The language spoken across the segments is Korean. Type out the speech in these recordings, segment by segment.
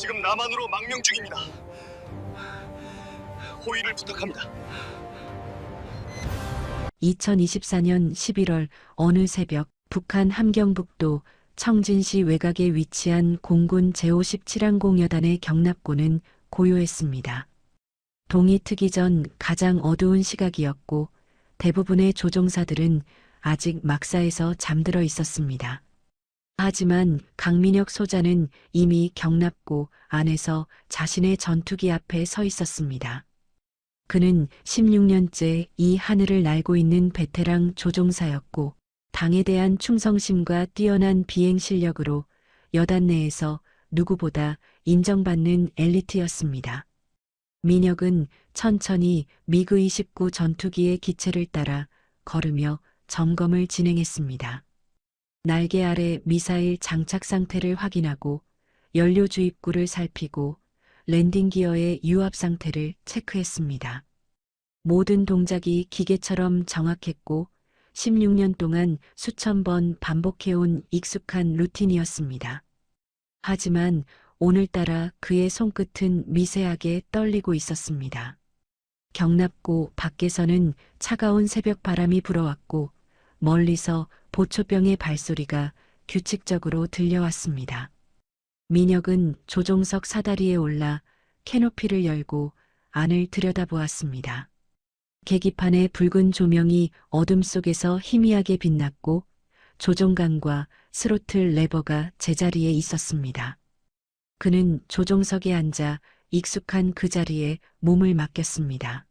지금 남한으로 망명 중입니다. 호의를 부탁합니다. 2024년 11월 어느 새벽 북한 함경북도 청진시 외곽에 위치한 공군 제57항공 여단의 경납고는 고요했습니다. 동이 트기 전 가장 어두운 시각이었고 대부분의 조종사들은 아직 막사에서 잠들어 있었습니다. 하지만 강민혁 소장은 이미 경납고 안에서 자신의 전투기 앞에 서 있었습니다. 그는 16년째 이 하늘을 날고 있는 베테랑 조종사였고 당에 대한 충성심과 뛰어난 비행 실력으로 여단 내에서 누구보다 인정받는 엘리트였습니다. 민혁은 천천히 미그-29 전투기의 기체를 따라 걸으며 점검을 진행했습니다. 날개 아래 미사일 장착 상태를 확인하고 연료 주입구를 살피고 랜딩 기어의 유압 상태를 체크했습니다. 모든 동작이 기계처럼 정확했고 16년 동안 수천 번 반복해온 익숙한 루틴이었습니다. 하지만 오늘따라 그의 손끝은 미세하게 떨리고 있었습니다. 경납고 밖에서는 차가운 새벽 바람이 불어왔고 멀리서 보초병의 발소리가 규칙적으로 들려왔습니다. 민혁은 조종석 사다리에 올라 캐노피를 열고 안을 들여다보았습니다. 계기판의 붉은 조명이 어둠 속에서 희미하게 빛났고 조종관과 스로틀 레버가 제자리에 있었습니다. 그는 조종석에 앉아 익숙한 그 자리에 몸을 맡겼습니다.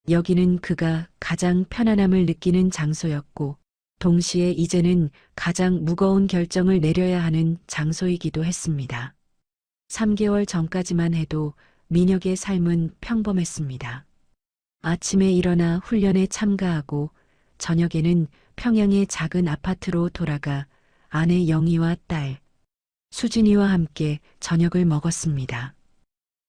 여기는 그가 가장 편안함을 느끼는 장소였고 동시에 이제는 가장 무거운 결정을 내려야 하는 장소이기도 했습니다. 3개월 전까지만 해도 민혁의 삶은 평범했습니다. 아침에 일어나 훈련에 참가하고 저녁에는 평양의 작은 아파트로 돌아가 아내 영희와 딸 수진이와 함께 저녁을 먹었습니다.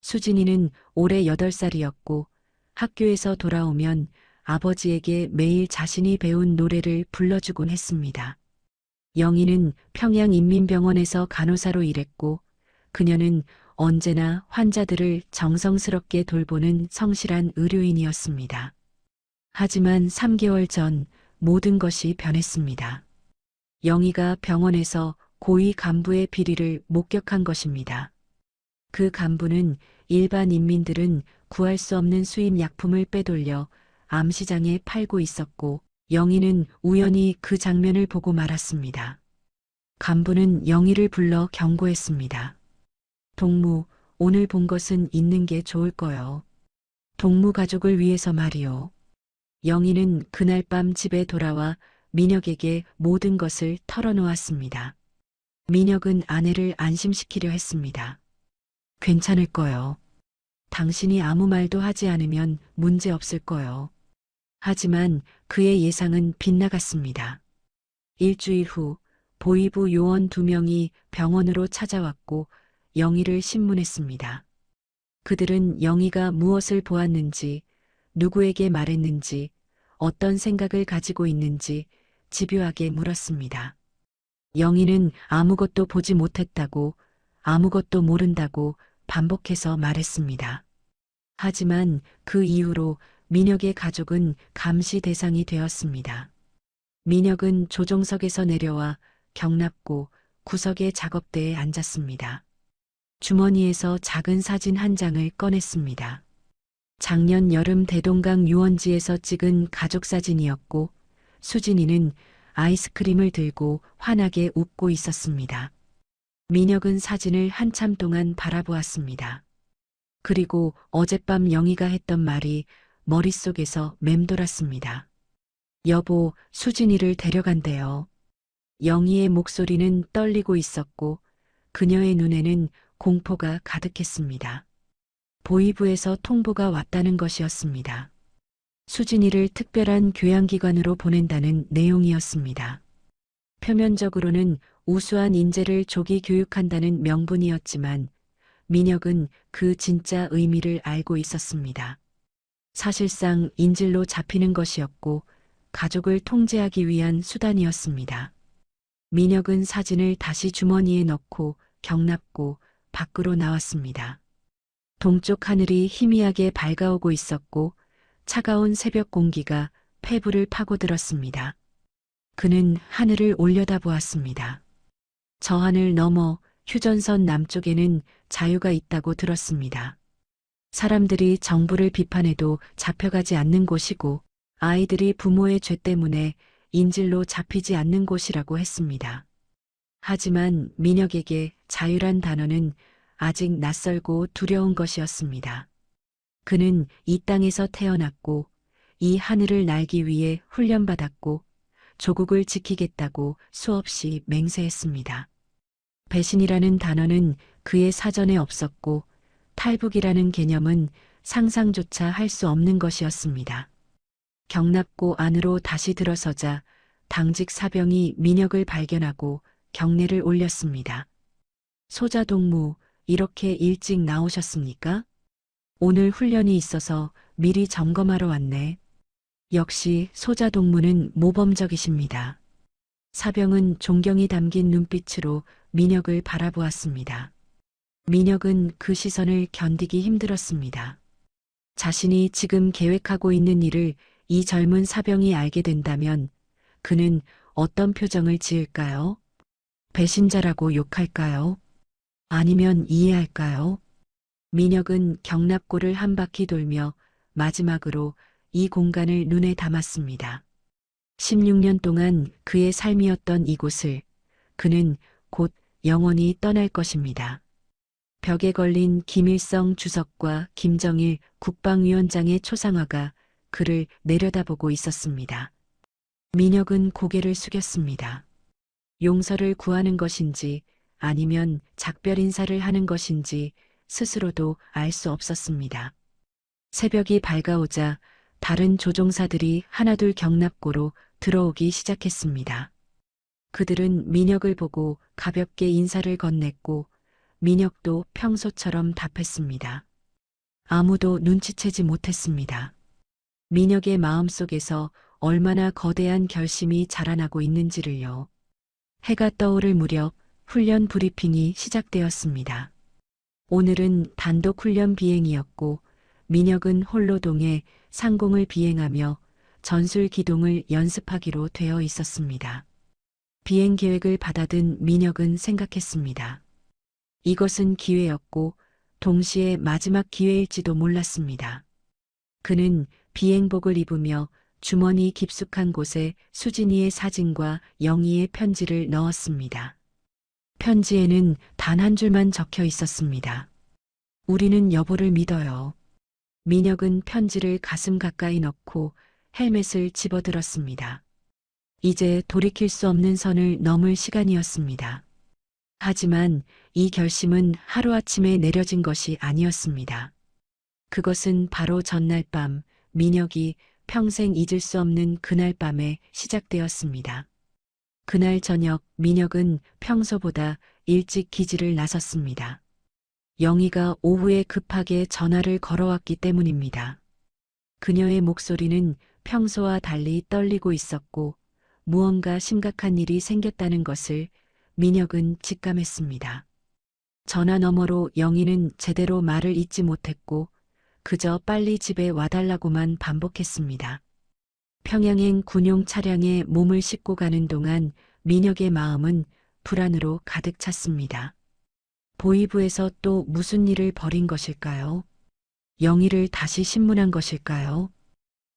수진이는 올해 8살이었고 학교에서 돌아오면 아버지에게 매일 자신이 배운 노래를 불러주곤 했습니다. 영희는 평양인민병원에서 간호사로 일했고 그녀는 언제나 환자들을 정성스럽게 돌보는 성실한 의료인이었습니다. 하지만 3개월 전 모든 것이 변했습니다. 영희가 병원에서 고위 간부의 비리를 목격한 것입니다. 그 간부는 일반 인민들은 구할 수 없는 수입 약품을 빼돌려 암시장에 팔고 있었고 영희는 우연히 그 장면을 보고 말았습니다. 간부는 영희를 불러 경고했습니다. 동무, 오늘 본 것은 있는 게 좋을 거요. 동무 가족을 위해서 말이요. 영희는 그날 밤 집에 돌아와 민혁에게 모든 것을 털어놓았습니다. 민혁은 아내를 안심시키려 했습니다. 괜찮을 거요. 당신이 아무 말도 하지 않으면 문제 없을 거요. 하지만 그의 예상은 빗나갔습니다. 일주일 후 보이부 요원 2명이 병원으로 찾아왔고 영희를 신문했습니다. 그들은 영희가 무엇을 보았는지, 누구에게 말했는지, 어떤 생각을 가지고 있는지 집요하게 물었습니다. 영희는 아무것도 보지 못했다고, 아무것도 모른다고 반복해서 말했습니다. 하지만 그 이후로 민혁의 가족은 감시 대상이 되었습니다. 민혁은 조종석에서 내려와 경납고 구석의 작업대에 앉았습니다. 주머니에서 작은 사진 한 장을 꺼냈습니다. 작년 여름 대동강 유원지에서 찍은 가족 사진이었고 수진이는 아이스크림을 들고 환하게 웃고 있었습니다. 민혁은 사진을 한참 동안 바라보았습니다. 그리고 어젯밤 영희가 했던 말이 머릿속에서 맴돌았습니다. 여보, 수진이를 데려간대요. 영희의 목소리는 떨리고 있었고 그녀의 눈에는 공포가 가득했습니다. 보이부에서 통보가 왔다는 것이었습니다. 수진이를 특별한 교양기관으로 보낸다는 내용이었습니다. 표면적으로는 우수한 인재를 조기 교육한다는 명분이었지만 민혁은 그 진짜 의미를 알고 있었습니다. 사실상 인질로 잡히는 것이었고 가족을 통제하기 위한 수단이었습니다. 민혁은 사진을 다시 주머니에 넣고 경납고 밖으로 나왔습니다. 동쪽 하늘이 희미하게 밝아오고 있었고 차가운 새벽 공기가 폐부를 파고들었습니다. 그는 하늘을 올려다보았습니다. 저 하늘 너머 휴전선 남쪽에는 자유가 있다고 들었습니다. 사람들이 정부를 비판해도 잡혀가지 않는 곳이고 아이들이 부모의 죄 때문에 인질로 잡히지 않는 곳이라고 했습니다. 하지만 민혁에게 자유란 단어는 아직 낯설고 두려운 것이었습니다. 그는 이 땅에서 태어났고 이 하늘을 날기 위해 훈련받았고 조국을 지키겠다고 수없이 맹세했습니다. 배신이라는 단어는 그의 사전에 없었고 탈북이라는 개념은 상상조차 할 수 없는 것이었습니다. 경납고 안으로 다시 들어서자 당직 사병이 민혁을 발견하고 경례를 올렸습니다. 소자동무, 이렇게 일찍 나오셨습니까? 오늘 훈련이 있어서 미리 점검하러 왔네. 역시 소자동무는 모범적이십니다. 사병은 존경이 담긴 눈빛으로 민혁을 바라보았습니다. 민혁은 그 시선을 견디기 힘들었습니다. 자신이 지금 계획하고 있는 일을 이 젊은 사병이 알게 된다면 그는 어떤 표정을 지을까요? 배신자라고 욕할까요? 아니면 이해할까요? 민혁은 경납고를 한 바퀴 돌며 마지막으로 이 공간을 눈에 담았습니다. 16년 동안 그의 삶이었던 이곳을 그는 곧 영원히 떠날 것입니다. 벽에 걸린 김일성 주석과 김정일 국방위원장의 초상화가 그를 내려다보고 있었습니다. 민혁은 고개를 숙였습니다. 용서를 구하는 것인지 아니면 작별 인사를 하는 것인지 스스로도 알 수 없었습니다. 새벽이 밝아오자 다른 조종사들이 하나둘 경납고로 들어오기 시작했습니다. 그들은 민혁을 보고 가볍게 인사를 건넸고 민혁도 평소처럼 답했습니다. 아무도 눈치채지 못했습니다. 민혁의 마음속에서 얼마나 거대한 결심이 자라나고 있는지를요. 해가 떠오를 무렵 훈련 브리핑이 시작되었습니다. 오늘은 단독 훈련 비행이었고 민혁은 홀로동에 상공을 비행하며 전술 기동을 연습하기로 되어 있었습니다. 비행 계획을 받아든 민혁은 생각했습니다. 이것은 기회였고 동시에 마지막 기회일지도 몰랐습니다. 그는 비행복을 입으며 주머니 깊숙한 곳에 수진이의 사진과 영희의 편지를 넣었습니다. 편지에는 단 한 줄만 적혀 있었습니다. 우리는 여보를 믿어요. 민혁은 편지를 가슴 가까이 넣고 헬멧을 집어들었습니다. 이제 돌이킬 수 없는 선을 넘을 시간이었습니다. 하지만 이 결심은 하루아침에 내려진 것이 아니었습니다. 그것은 바로 전날 밤 민혁이 평생 잊을 수 없는 그날 밤에 시작되었습니다. 그날 저녁 민혁은 평소보다 일찍 기지를 나섰습니다. 영희가 오후에 급하게 전화를 걸어왔기 때문입니다. 그녀의 목소리는 평소와 달리 떨리고 있었고 무언가 심각한 일이 생겼다는 것을 민혁은 직감했습니다. 전화 너머로 영희는 제대로 말을 잇지 못했고 그저 빨리 집에 와달라고만 반복했습니다. 평양행 군용 차량에 몸을 싣고 가는 동안 민혁의 마음은 불안으로 가득 찼습니다. 보이부에서 또 무슨 일을 벌인 것일까요? 영희를 다시 신문한 것일까요?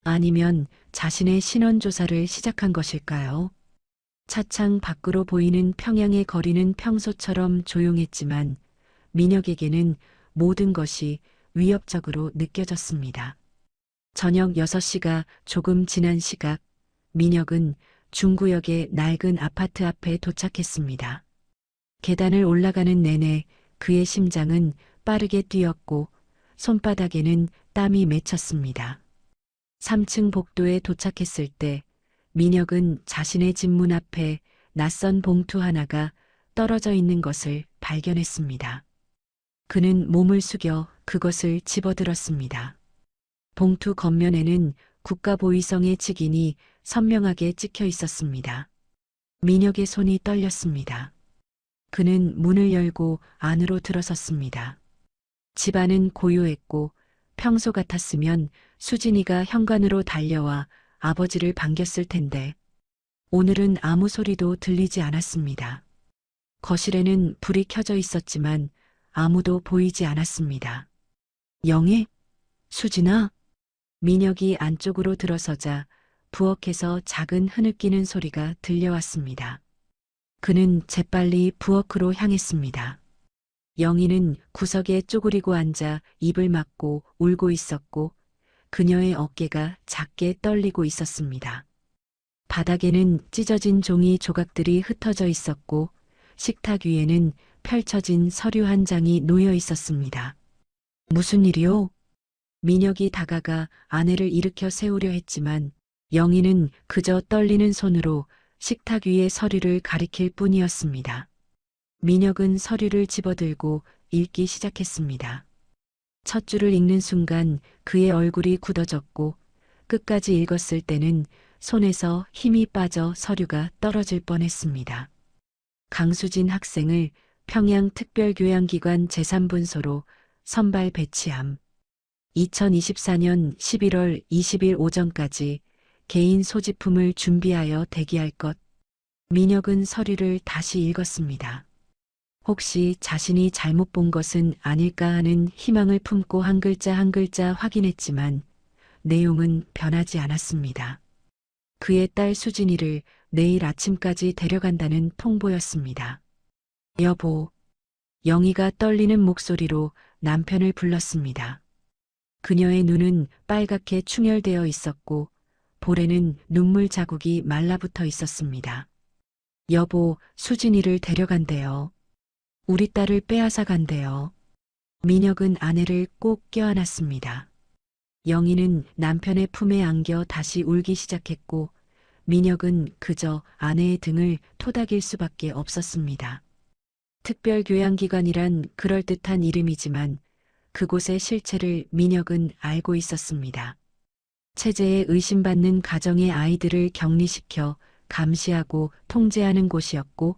아니면 자신의 신원 조사를 시작한 것일까요? 차창 밖으로 보이는 평양의 거리는 평소처럼 조용했지만 민혁에게는 모든 것이 위협적으로 느껴졌습니다. 저녁 6시가 조금 지난 시각 민혁은 중구역의 낡은 아파트 앞에 도착했습니다. 계단을 올라가는 내내 그의 심장은 빠르게 뛰었고 손바닥에는 땀이 맺혔습니다. 3층 복도에 도착했을 때 민혁은 자신의 집 문 앞에 낯선 봉투 하나가 떨어져 있는 것을 발견했습니다. 그는 몸을 숙여 그것을 집어들었습니다. 봉투 겉면에는 국가보위성의 직인이 선명하게 찍혀 있었습니다. 민혁의 손이 떨렸습니다. 그는 문을 열고 안으로 들어섰습니다. 집안은 고요했고 평소 같았으면 수진이가 현관으로 달려와 아버지를 반겼을 텐데 오늘은 아무 소리도 들리지 않았습니다. 거실에는 불이 켜져 있었지만 아무도 보이지 않았습니다. 영애? 수진아? 민혁이 안쪽으로 들어서자 부엌에서 작은 흐느끼는 소리가 들려왔습니다. 그는 재빨리 부엌으로 향했습니다. 영희는 구석에 쪼그리고 앉아 입을 막고 울고 있었고 그녀의 어깨가 작게 떨리고 있었습니다. 바닥에는 찢어진 종이 조각들이 흩어져 있었고 식탁 위에는 펼쳐진 서류 한 장이 놓여 있었습니다. 무슨 일이요? 민혁이 다가가 아내를 일으켜 세우려 했지만 영희는 그저 떨리는 손으로 식탁 위의 서류를 가리킬 뿐이었습니다. 민혁은 서류를 집어들고 읽기 시작했습니다. 첫 줄을 읽는 순간 그의 얼굴이 굳어졌고 끝까지 읽었을 때는 손에서 힘이 빠져 서류가 떨어질 뻔했습니다. 강수진 학생을 평양특별교양기관 제3분소로 선발 배치함. 2024년 11월 20일 오전까지 개인 소지품을 준비하여 대기할 것. 민혁은 서류를 다시 읽었습니다. 혹시 자신이 잘못 본 것은 아닐까 하는 희망을 품고 한 글자 한 글자 확인했지만 내용은 변하지 않았습니다. 그의 딸 수진이를 내일 아침까지 데려간다는 통보였습니다. 여보, 영희가 떨리는 목소리로 남편을 불렀습니다. 그녀의 눈은 빨갛게 충혈되어 있었고 볼에는 눈물 자국이 말라붙어 있었습니다. 여보, 수진이를 데려간대요. 우리 딸을 빼앗아 간대요. 민혁은 아내를 꼭 껴안았습니다. 영희는 남편의 품에 안겨 다시 울기 시작했고 민혁은 그저 아내의 등을 토닥일 수밖에 없었습니다. 특별교양기관이란 그럴듯한 이름이지만 그곳의 실체를 민혁은 알고 있었습니다. 체제에 의심받는 가정의 아이들을 격리시켜 감시하고 통제하는 곳이었고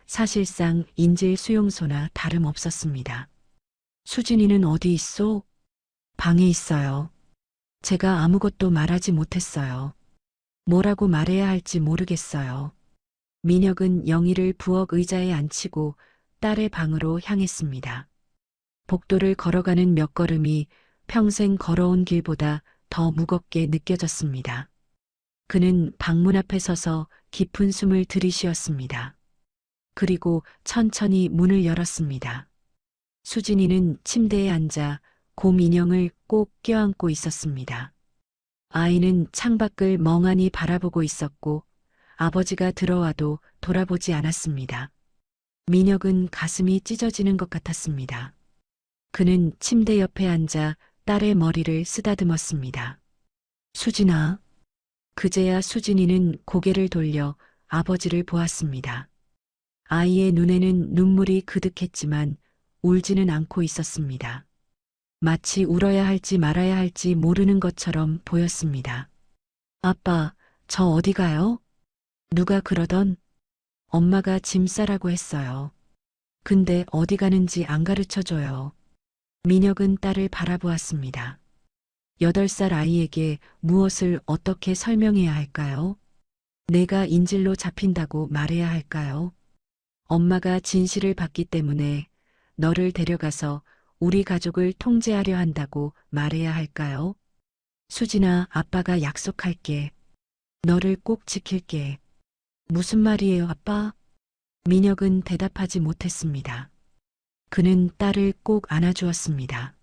사실상 인질 수용소나 다름없었습니다. 수진이는 어디 있소? 방에 있어요. 제가 아무것도 말하지 못했어요. 뭐라고 말해야 할지 모르겠어요. 민혁은 영희를 부엌 의자에 앉히고 딸의 방으로 향했습니다. 복도를 걸어가는 몇 걸음이 평생 걸어온 길보다 더 무겁게 느껴졌습니다. 그는 방문 앞에 서서 깊은 숨을 들이쉬었습니다. 그리고 천천히 문을 열었습니다. 수진이는 침대에 앉아 곰 인형을 꼭 껴안고 있었습니다. 아이는 창밖을 멍하니 바라보고 있었고 아버지가 들어와도 돌아보지 않았습니다. 민혁은 가슴이 찢어지는 것 같았습니다. 그는 침대 옆에 앉아 딸의 머리를 쓰다듬었습니다. 수진아. 그제야 수진이는 고개를 돌려 아버지를 보았습니다. 아이의 눈에는 눈물이 그득했지만 울지는 않고 있었습니다. 마치 울어야 할지 말아야 할지 모르는 것처럼 보였습니다. 아빠, 저 어디 가요? 누가 그러던? 엄마가 짐 싸라고 했어요. 근데 어디 가는지 안 가르쳐줘요. 민혁은 딸을 바라보았습니다. 8살 아이에게 무엇을 어떻게 설명해야 할까요? 내가 인질로 잡힌다고 말해야 할까요? 엄마가 진실을 봤기 때문에 너를 데려가서 우리 가족을 통제하려 한다고 말해야 할까요? 수진아, 아빠가 약속할게. 너를 꼭 지킬게. 무슨 말이에요, 아빠? 민혁은 대답하지 못했습니다. 그는 딸을 꼭 안아주었습니다.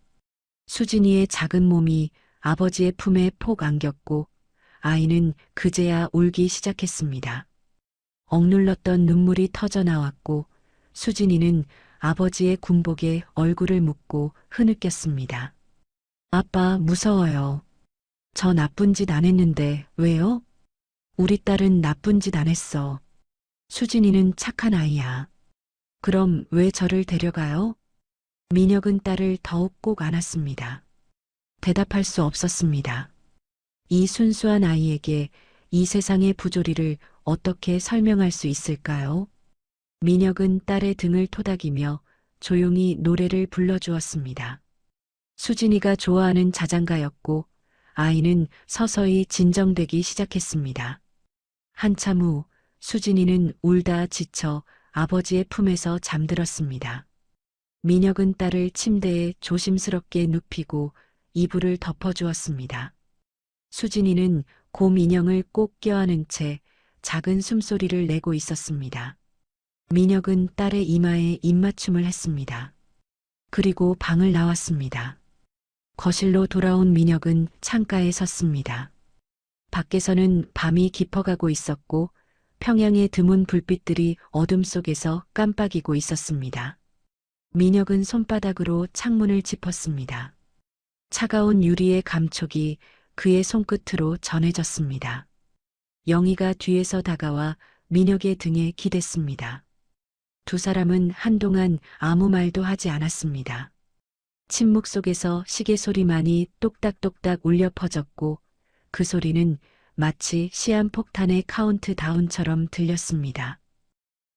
수진이의 작은 몸이 아버지의 품에 폭 안겼고 아이는 그제야 울기 시작했습니다. 억눌렀던 눈물이 터져 나왔고 수진이는 아버지의 군복에 얼굴을 묻고 흐느꼈습니다. 아빠, 무서워요. 저 나쁜 짓 안 했는데 왜요? 우리 딸은 나쁜 짓 안 했어. 수진이는 착한 아이야. 그럼 왜 저를 데려가요? 민혁은 딸을 더욱 꼭 안았습니다. 대답할 수 없었습니다. 이 순수한 아이에게 이 세상의 부조리를 어떻게 설명할 수 있을까요? 민혁은 딸의 등을 토닥이며 조용히 노래를 불러주었습니다. 수진이가 좋아하는 자장가였고 아이는 서서히 진정되기 시작했습니다. 한참 후 수진이는 울다 지쳐 아버지의 품에서 잠들었습니다. 민혁은 딸을 침대에 조심스럽게 눕히고 이불을 덮어주었습니다. 수진이는 곰 인형을 꼭 껴안은 채 작은 숨소리를 내고 있었습니다. 민혁은 딸의 이마에 입맞춤을 했습니다. 그리고 방을 나왔습니다. 거실로 돌아온 민혁은 창가에 섰습니다. 밖에서는 밤이 깊어가고 있었고 평양의 드문 불빛들이 어둠 속에서 깜빡이고 있었습니다. 민혁은 손바닥으로 창문을 짚었습니다. 차가운 유리의 감촉이 그의 손끝으로 전해졌습니다. 영희가 뒤에서 다가와 민혁의 등에 기댔습니다. 두 사람은 한동안 아무 말도 하지 않았습니다. 침묵 속에서 시계 소리만이 똑딱똑딱 울려 퍼졌고 그 소리는 마치 시한폭탄의 카운트다운처럼 들렸습니다.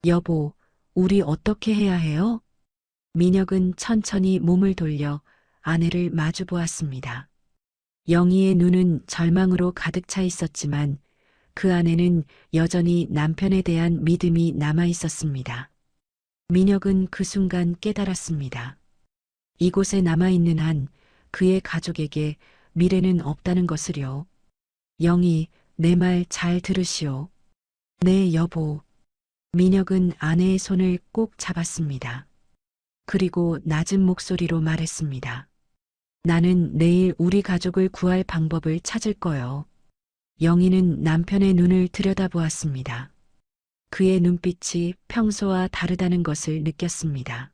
여보, 우리 어떻게 해야 해요? 민혁은 천천히 몸을 돌려 아내를 마주 보았습니다. 영희의 눈은 절망으로 가득 차 있었지만 그 안에는 여전히 남편에 대한 믿음이 남아 있었습니다. 민혁은 그 순간 깨달았습니다. 이곳에 남아있는 한 그의 가족에게 미래는 없다는 것을요. 영희, 내 말 잘 들으시오. 네, 여보. 민혁은 아내의 손을 꼭 잡았습니다. 그리고 낮은 목소리로 말했습니다. 나는 내일 우리 가족을 구할 방법을 찾을 거요. 영희는 남편의 눈을 들여다보았습니다. 그의 눈빛이 평소와 다르다는 것을 느꼈습니다.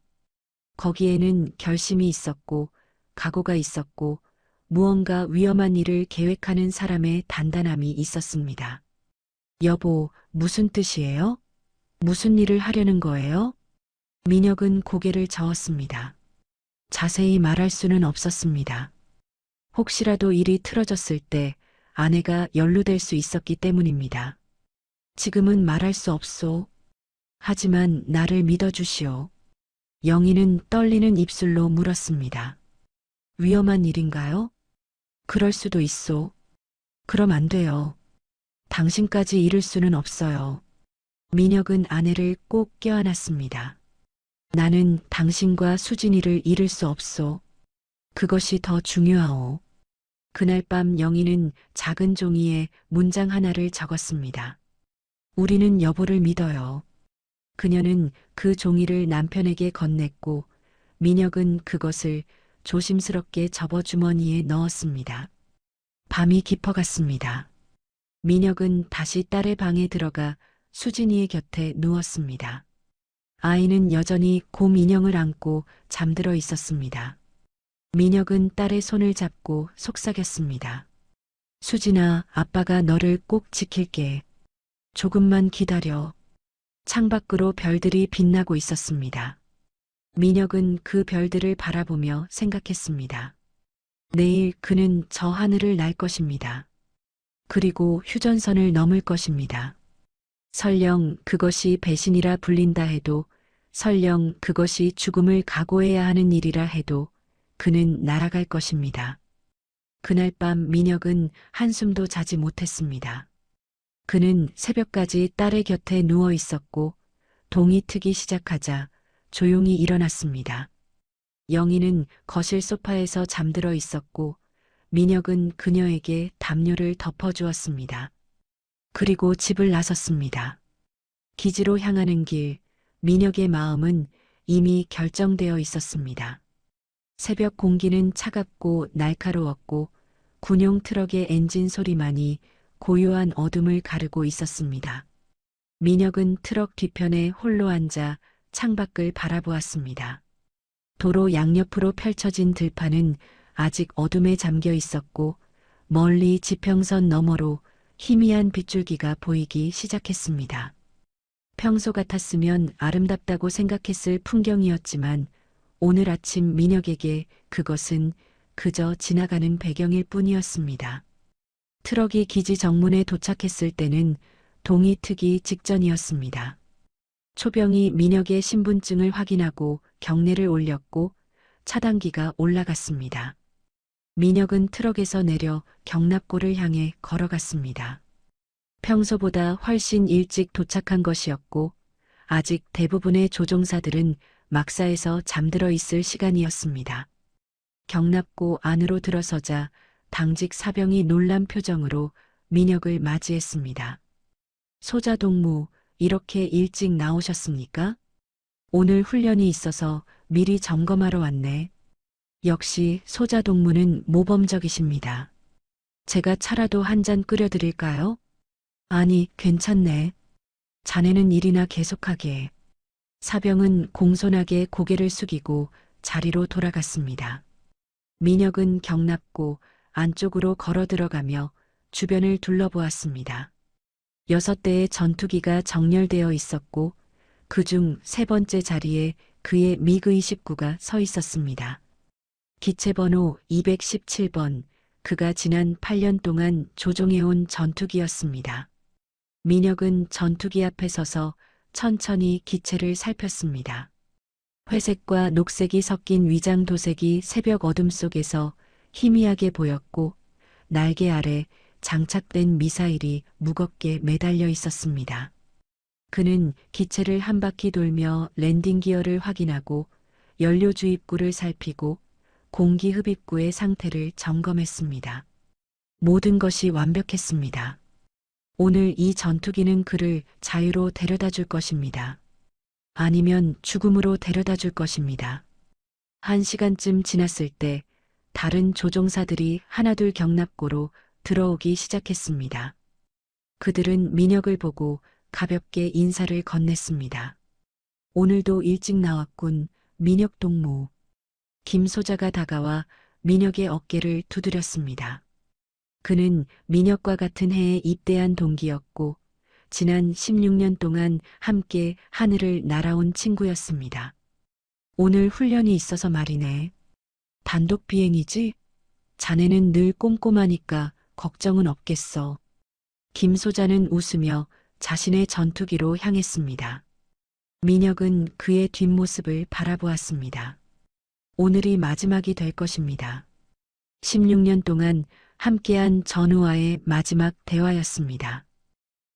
거기에는 결심이 있었고 각오가 있었고 무언가 위험한 일을 계획하는 사람의 단단함이 있었습니다. 여보, 무슨 뜻이에요? 무슨 일을 하려는 거예요? 민혁은 고개를 저었습니다. 자세히 말할 수는 없었습니다. 혹시라도 일이 틀어졌을 때 아내가 연루될 수 있었기 때문입니다. 지금은 말할 수 없소. 하지만 나를 믿어주시오. 영희는 떨리는 입술로 물었습니다. 위험한 일인가요? 그럴 수도 있소. 그럼 안 돼요. 당신까지 잃을 수는 없어요. 민혁은 아내를 꼭 껴안았습니다. 나는 당신과 수진이를 잃을 수 없소. 그것이 더 중요하오. 그날 밤 영희는 작은 종이에 문장 하나를 적었습니다. 우리는 여보를 믿어요. 그녀는 그 종이를 남편에게 건넸고 민혁은 그것을 조심스럽게 접어 주머니에 넣었습니다. 밤이 깊어갔습니다. 민혁은 다시 딸의 방에 들어가 수진이의 곁에 누웠습니다. 아이는 여전히 곰 인형을 안고 잠들어 있었습니다. 민혁은 딸의 손을 잡고 속삭였습니다. 수진아, 아빠가 너를 꼭 지킬게. 조금만 기다려. 창밖으로 별들이 빛나고 있었습니다. 민혁은 그 별들을 바라보며 생각했습니다. 내일 그는 저 하늘을 날 것입니다. 그리고 휴전선을 넘을 것입니다. 설령 그것이 배신이라 불린다 해도, 설령 그것이 죽음을 각오해야 하는 일이라 해도 그는 날아갈 것입니다. 그날 밤 민혁은 한숨도 자지 못했습니다. 그는 새벽까지 딸의 곁에 누워 있었고 동이 트기 시작하자 조용히 일어났습니다. 영희는 거실 소파에서 잠들어 있었고 민혁은 그녀에게 담요를 덮어주었습니다. 그리고 집을 나섰습니다. 기지로 향하는 길, 민혁의 마음은 이미 결정되어 있었습니다. 새벽 공기는 차갑고 날카로웠고 군용 트럭의 엔진 소리만이 고요한 어둠을 가르고 있었습니다. 민혁은 트럭 뒤편에 홀로 앉아 창밖을 바라보았습니다. 도로 양옆으로 펼쳐진 들판은 아직 어둠에 잠겨 있었고 멀리 지평선 너머로 희미한 빗줄기가 보이기 시작했습니다. 평소 같았으면 아름답다고 생각했을 풍경이었지만 오늘 아침 민혁에게 그것은 그저 지나가는 배경일 뿐이었습니다. 트럭이 기지 정문에 도착했을 때는 동이 트기 직전이었습니다. 초병이 민혁의 신분증을 확인하고 경례를 올렸고 차단기가 올라갔습니다. 민혁은 트럭에서 내려 경납고를 향해 걸어갔습니다. 평소보다 훨씬 일찍 도착한 것이었고 아직 대부분의 조종사들은 막사에서 잠들어 있을 시간이었습니다. 경납고 안으로 들어서자 당직 사병이 놀란 표정으로 민혁을 맞이했습니다. 소자동무, 이렇게 일찍 나오셨습니까? 오늘 훈련이 있어서 미리 점검하러 왔네. 역시 소자동무는 모범적이십니다. 제가 차라도 한 잔 끓여드릴까요? 아니, 괜찮네. 자네는 일이나 계속하게. 사병은 공손하게 고개를 숙이고 자리로 돌아갔습니다. 민혁은 경납고 안쪽으로 걸어 들어가며 주변을 둘러보았습니다. 6대의 전투기가 정렬되어 있었고 그중 3번째 자리에 그의 미그-29가 서 있었습니다. 기체번호 217번, 그가 지난 8년 동안 조종해온 전투기였습니다. 민혁은 전투기 앞에 서서 천천히 기체를 살폈습니다. 회색과 녹색이 섞인 위장 도색이 새벽 어둠 속에서 희미하게 보였고 날개 아래 장착된 미사일이 무겁게 매달려 있었습니다. 그는 기체를 한 바퀴 돌며 랜딩 기어를 확인하고 연료 주입구를 살피고 공기 흡입구의 상태를 점검했습니다. 모든 것이 완벽했습니다. 오늘 이 전투기는 그를 자유로 데려다 줄 것입니다. 아니면 죽음으로 데려다 줄 것입니다. 1시간쯤 지났을 때 다른 조종사들이 하나둘 경납고로 들어오기 시작했습니다. 그들은 민혁을 보고 가볍게 인사를 건넸습니다. 오늘도 일찍 나왔군, 민혁 동무. 김 소자가 다가와 민혁의 어깨를 두드렸습니다. 그는 민혁과 같은 해에 입대한 동기였고 지난 16년 동안 함께 하늘을 날아온 친구였습니다. 오늘 훈련이 있어서 말이네. 단독 비행이지? 자네는 늘 꼼꼼하니까 걱정은 없겠어. 김 소자는 웃으며 자신의 전투기로 향했습니다. 민혁은 그의 뒷모습을 바라보았습니다. 오늘이 마지막이 될 것입니다. 16년 동안 함께한 전우와의 마지막 대화였습니다.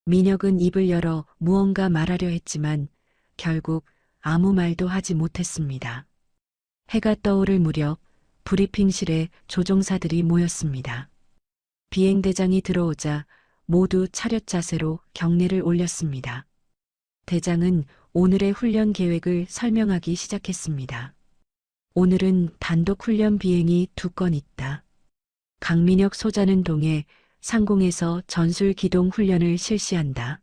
민혁은 입을 열어 무언가 말하려 했지만 결국 아무 말도 하지 못했습니다. 해가 떠오를 무렵 브리핑실에 조종사들이 모였습니다. 비행대장이 들어오자 모두 차렷 자세로 경례를 올렸습니다. 대장은 오늘의 훈련 계획을 설명하기 시작했습니다. 오늘은 단독 훈련 비행이 2건 있다. 강민혁 소자는 동해 상공에서 전술 기동 훈련을 실시한다.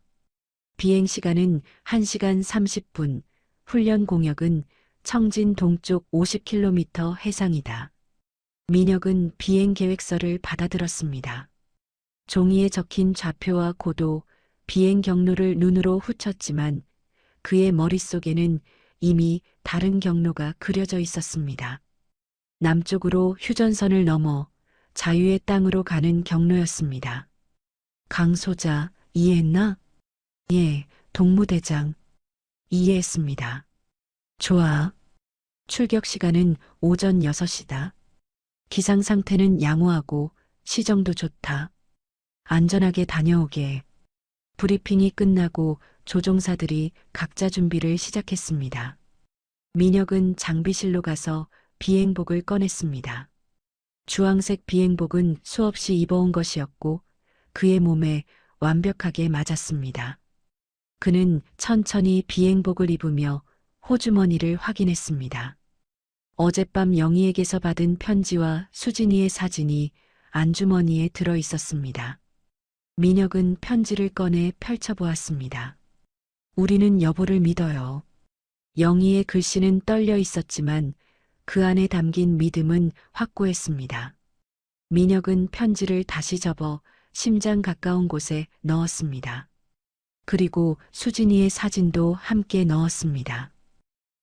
비행 시간은 1시간 30분, 훈련 공역은 청진 동쪽 50km 해상이다. 민혁은 비행 계획서를 받아들었습니다. 종이에 적힌 좌표와 고도, 비행 경로를 눈으로 훑었지만 그의 머릿속에는 이미 다른 경로가 그려져 있었습니다. 남쪽으로 휴전선을 넘어 자유의 땅으로 가는 경로였습니다. 강소자, 이해했나? 예, 동무대장. 이해했습니다. 좋아. 출격 시간은 오전 6시다. 기상 상태는 양호하고 시정도 좋다. 안전하게 다녀오게. 브리핑이 끝나고 조종사들이 각자 준비를 시작했습니다. 민혁은 장비실로 가서 비행복을 꺼냈습니다. 주황색 비행복은 수없이 입어온 것이었고 그의 몸에 완벽하게 맞았습니다. 그는 천천히 비행복을 입으며 호주머니를 확인했습니다. 어젯밤 영희에게서 받은 편지와 수진이의 사진이 안주머니에 들어 있었습니다. 민혁은 편지를 꺼내 펼쳐보았습니다. 우리는 여보를 믿어요. 영희의 글씨는 떨려 있었지만 그 안에 담긴 믿음은 확고했습니다. 민혁은 편지를 다시 접어 심장 가까운 곳에 넣었습니다. 그리고 수진이의 사진도 함께 넣었습니다.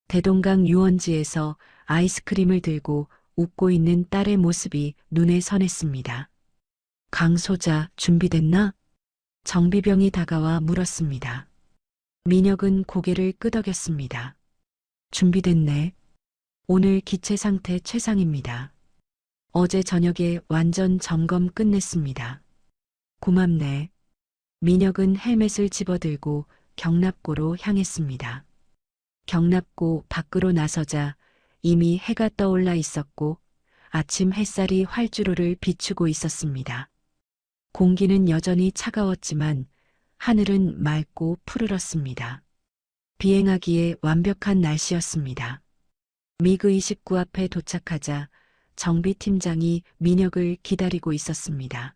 대동강 유원지에서 아이스크림을 들고 웃고 있는 딸의 모습이 눈에 선했습니다. 강소자 준비됐나? 정비병이 다가와 물었습니다. 민혁은 고개를 끄덕였습니다. 준비됐네. 오늘 기체 상태 최상입니다. 어제 저녁에 완전 점검 끝냈습니다. 고맙네. 민혁은 헬멧을 집어들고 경납고로 향했습니다. 경납고 밖으로 나서자 이미 해가 떠올라 있었고 아침 햇살이 활주로를 비추고 있었습니다. 공기는 여전히 차가웠지만 하늘은 맑고 푸르렀습니다. 비행하기에 완벽한 날씨였습니다. 미그 29 앞에 도착하자 정비팀장이 민혁을 기다리고 있었습니다.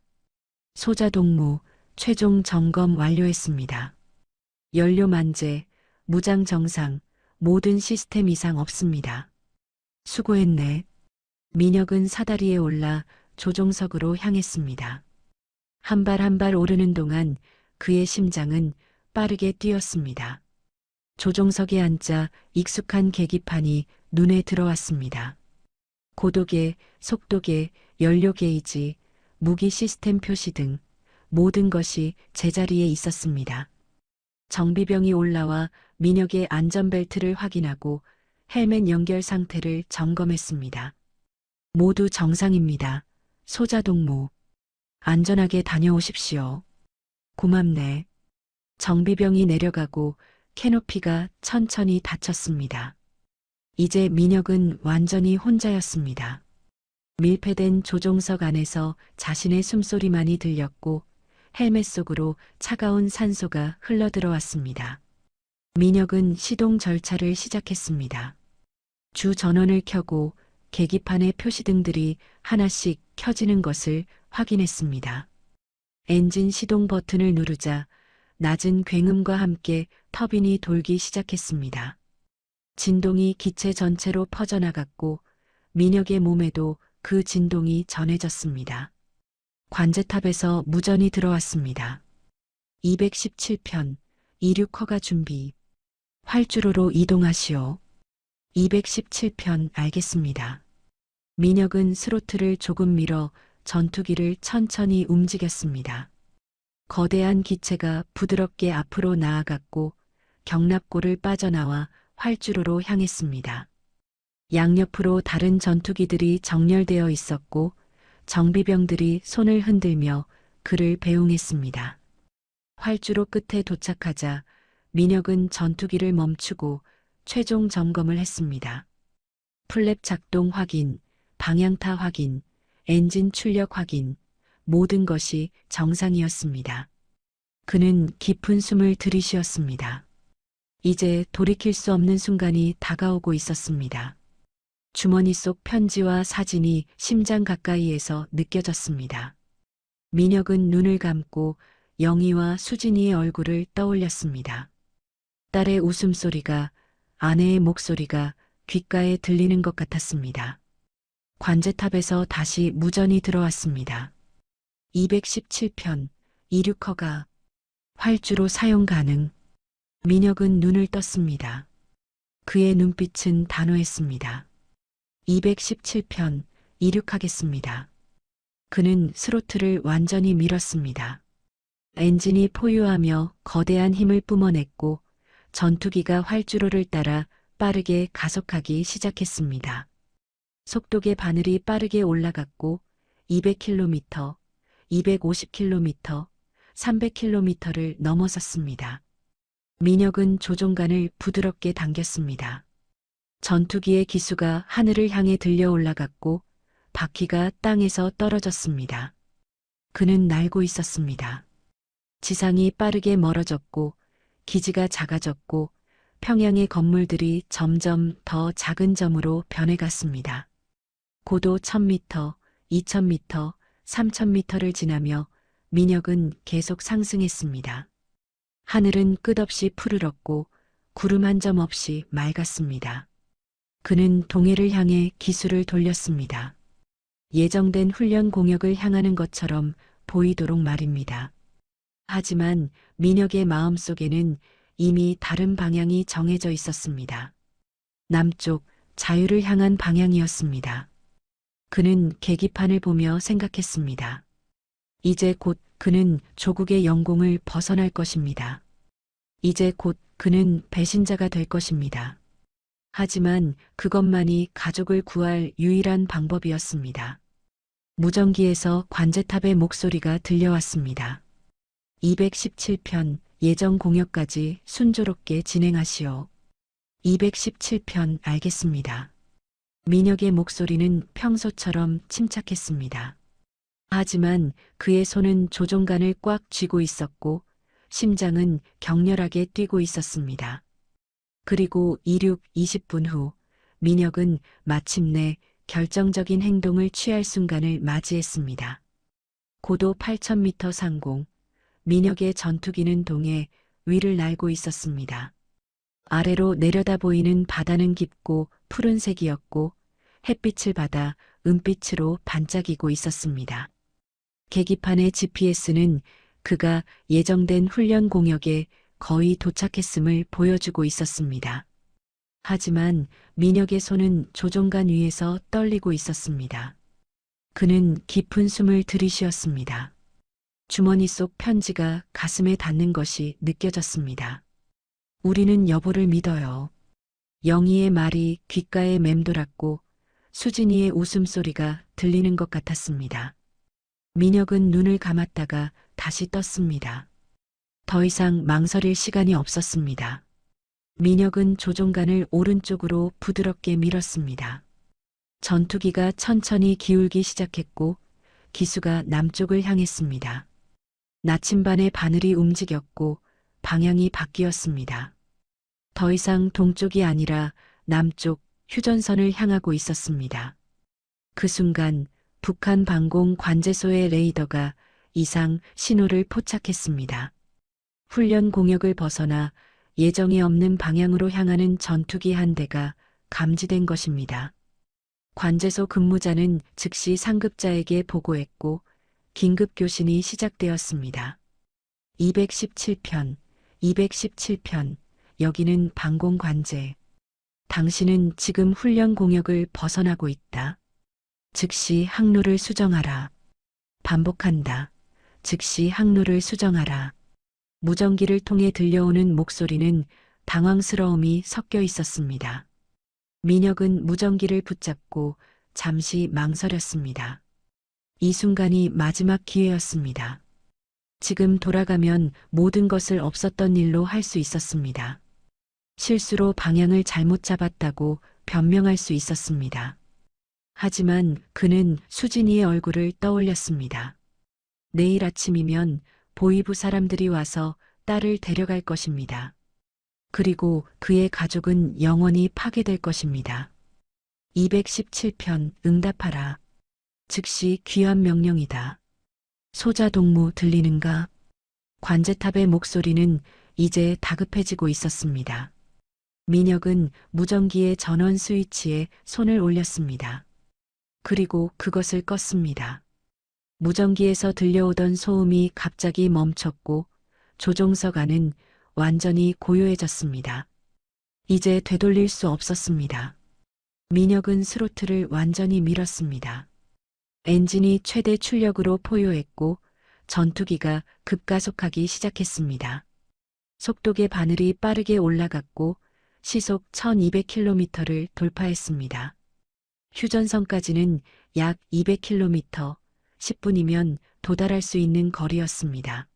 소자동무 최종 점검 완료했습니다. 연료 만재, 무장 정상, 모든 시스템 이상 없습니다. 수고했네. 민혁은 사다리에 올라 조종석으로 향했습니다. 한 발 한 발 오르는 동안 그의 심장은 빠르게 뛰었습니다. 조종석에 앉자 익숙한 계기판이 눈에 들어왔습니다. 고도계, 속도계, 연료 게이지, 무기 시스템 표시 등 모든 것이 제자리에 있었습니다. 정비병이 올라와 민혁의 안전벨트를 확인하고 헬멧 연결 상태를 점검했습니다. 모두 정상입니다. 소자동무. 안전하게 다녀오십시오. 고맙네. 정비병이 내려가고 캐노피가 천천히 닫혔습니다. 이제 민혁은 완전히 혼자였습니다. 밀폐된 조종석 안에서 자신의 숨소리만이 들렸고 헬멧 속으로 차가운 산소가 흘러들어왔습니다. 민혁은 시동 절차를 시작했습니다. 주 전원을 켜고 계기판의 표시등들이 하나씩 켜지는 것을 확인했습니다. 엔진 시동 버튼을 누르자 낮은 굉음과 함께 터빈이 돌기 시작했습니다. 진동이 기체 전체로 퍼져나갔고 민혁의 몸에도 그 진동이 전해졌습니다. 관제탑에서 무전이 들어왔습니다. 217편, 이륙허가 준비. 활주로로 이동하시오. 217편 알겠습니다. 민혁은 스로틀을 조금 밀어 전투기를 천천히 움직였습니다. 거대한 기체가 부드럽게 앞으로 나아갔고 경납고를 빠져나와 활주로로 향했습니다. 양옆으로 다른 전투기들이 정렬되어 있었고 정비병들이 손을 흔들며 그를 배웅했습니다. 활주로 끝에 도착하자 민혁은 전투기를 멈추고 최종 점검을 했습니다. 플랩 작동 확인, 방향타 확인, 엔진 출력 확인, 모든 것이 정상이었습니다. 그는 깊은 숨을 들이쉬었습니다. 이제 돌이킬 수 없는 순간이 다가오고 있었습니다. 주머니 속 편지와 사진이 심장 가까이에서 느껴졌습니다. 민혁은 눈을 감고 영희와 수진이의 얼굴을 떠올렸습니다. 딸의 웃음소리가, 아내의 목소리가 귓가에 들리는 것 같았습니다. 관제탑에서 다시 무전이 들어왔습니다. 217편, 이륙허가, 활주로 사용 가능. 민혁은 눈을 떴습니다. 그의 눈빛은 단호했습니다. 217편, 이륙하겠습니다. 그는 스로틀을 완전히 밀었습니다. 엔진이 포유하며 거대한 힘을 뿜어냈고 전투기가 활주로를 따라 빠르게 가속하기 시작했습니다. 속도계 바늘이 빠르게 올라갔고 200km, 250km, 300km를 넘어섰습니다. 민혁은 조종간을 부드럽게 당겼습니다. 전투기의 기수가 하늘을 향해 들려 올라갔고 바퀴가 땅에서 떨어졌습니다. 그는 날고 있었습니다. 지상이 빠르게 멀어졌고 기지가 작아졌고 평양의 건물들이 점점 더 작은 점으로 변해갔습니다. 고도 1000m, 2000m, 3000m를 지나며 민혁은 계속 상승했습니다. 하늘은 끝없이 푸르렀고 구름 한 점 없이 맑았습니다. 그는 동해를 향해 기수를 돌렸습니다. 예정된 훈련 공역을 향하는 것처럼 보이도록 말입니다. 하지만 민혁의 마음속에는 이미 다른 방향이 정해져 있었습니다. 남쪽, 자유를 향한 방향이었습니다. 그는 계기판을 보며 생각했습니다. 이제 곧 그는 조국의 영공을 벗어날 것입니다. 이제 곧 그는 배신자가 될 것입니다. 하지만 그것만이 가족을 구할 유일한 방법이었습니다. 무전기에서 관제탑의 목소리가 들려왔습니다. 217편 예정 공역까지 순조롭게 진행하시오. 217편 알겠습니다. 민혁의 목소리는 평소처럼 침착했습니다. 하지만 그의 손은 조종간을 꽉 쥐고 있었고 심장은 격렬하게 뛰고 있었습니다. 그리고 이륙 20분 후 민혁은 마침내 결정적인 행동을 취할 순간을 맞이했습니다. 고도 8,000m 상공, 민혁의 전투기는 동해 위를 날고 있었습니다. 아래로 내려다 보이는 바다는 깊고 푸른색이었고 햇빛을 받아 은빛으로 반짝이고 있었습니다. 계기판의 GPS는 그가 예정된 훈련 공역에 거의 도착했음을 보여주고 있었습니다. 하지만 민혁의 손은 조종간 위에서 떨리고 있었습니다. 그는 깊은 숨을 들이쉬었습니다. 주머니 속 편지가 가슴에 닿는 것이 느껴졌습니다. 우리는 여보를 믿어요. 영희의 말이 귓가에 맴돌았고 수진이의 웃음소리가 들리는 것 같았습니다. 민혁은 눈을 감았다가 다시 떴습니다. 더 이상 망설일 시간이 없었습니다. 민혁은 조종간을 오른쪽으로 부드럽게 밀었습니다. 전투기가 천천히 기울기 시작했고 기수가 남쪽을 향했습니다. 나침반의 바늘이 움직였고 방향이 바뀌었습니다. 더 이상 동쪽이 아니라 남쪽 휴전선을 향하고 있었습니다. 그 순간 북한 방공 관제소의 레이더가 이상 신호를 포착했습니다. 훈련 공역을 벗어나 예정이 없는 방향으로 향하는 전투기 한 대가 감지된 것입니다. 관제소 근무자는 즉시 상급자에게 보고했고 긴급 교신이 시작되었습니다. 217편, 217편, 여기는 방공 관제. 당신은 지금 훈련 공역을 벗어나고 있다. 즉시 항로를 수정하라. 반복한다. 즉시 항로를 수정하라. 무전기를 통해 들려오는 목소리는 당황스러움이 섞여 있었습니다. 민혁은 무전기를 붙잡고 잠시 망설였습니다. 이 순간이 마지막 기회였습니다. 지금 돌아가면 모든 것을 없었던 일로 할 수 있었습니다. 실수로 방향을 잘못 잡았다고 변명할 수 있었습니다. 하지만 그는 수진이의 얼굴을 떠올렸습니다. 내일 아침이면 보이부 사람들이 와서 딸을 데려갈 것입니다. 그리고 그의 가족은 영원히 파괴될 것입니다. 217편 응답하라. 즉시 귀한 명령이다. 소자동무 들리는가? 관제탑의 목소리는 이제 다급해지고 있었습니다. 민혁은 무전기의 전원 스위치에 손을 올렸습니다. 그리고 그것을 껐습니다. 무전기에서 들려오던 소음이 갑자기 멈췄고 조종석 안은 완전히 고요해졌습니다. 이제 되돌릴 수 없었습니다. 민혁은 스로틀을 완전히 밀었습니다. 엔진이 최대 출력으로 포효했고 전투기가 급가속하기 시작했습니다. 속도계 바늘이 빠르게 올라갔고 시속 1200km를 돌파했습니다. 휴전선까지는 약 200km, 10분이면 도달할 수 있는 거리였습니다.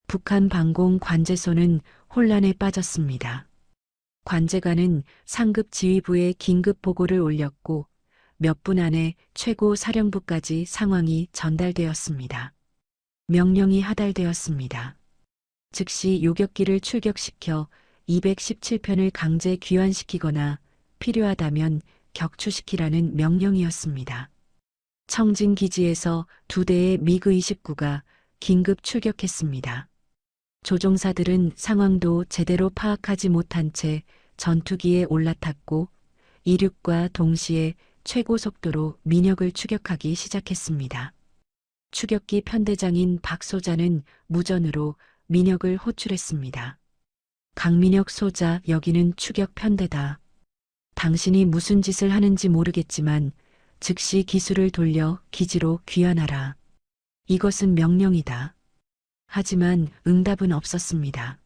북한 방공 관제소는 혼란에 빠졌습니다. 관제관은 상급 지휘부에 긴급 보고를 올렸고 몇 분 안에 최고 사령부까지 상황이 전달되었습니다. 명령이 하달되었습니다. 즉시 요격기를 출격시켜 217편을 강제 귀환시키거나 필요하다면 격추시키라는 명령이었습니다. 청진 기지에서 2대의 미그 29가 긴급 출격했습니다. 조종사들은 상황도 제대로 파악하지 못한 채 전투기에 올라탔고 이륙과 동시에 최고 속도로 민혁을 추격하기 시작했습니다. 추격기 편대장인 박소자는 무전으로 민혁을 호출했습니다. 강민혁 소자, 여기는 추격 편대다. 당신이 무슨 짓을 하는지 모르겠지만 즉시 기수를 돌려 기지로 귀환하라. 이것은 명령이다. 하지만 응답은 없었습니다.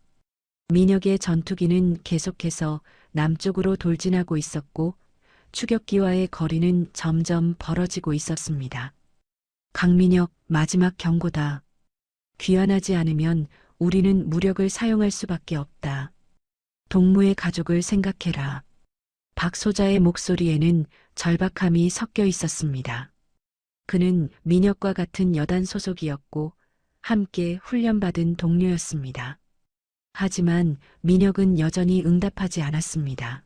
민혁의 전투기는 계속해서 남쪽으로 돌진하고 있었고 추격기와의 거리는 점점 벌어지고 있었습니다. 강민혁, 마지막 경고다. 귀환하지 않으면 우리는 무력을 사용할 수밖에 없다. 동무의 가족을 생각해라. 박 소자의 목소리에는 절박함이 섞여 있었습니다. 그는 민혁과 같은 여단 소속이었고 함께 훈련받은 동료였습니다. 하지만 민혁은 여전히 응답하지 않았습니다.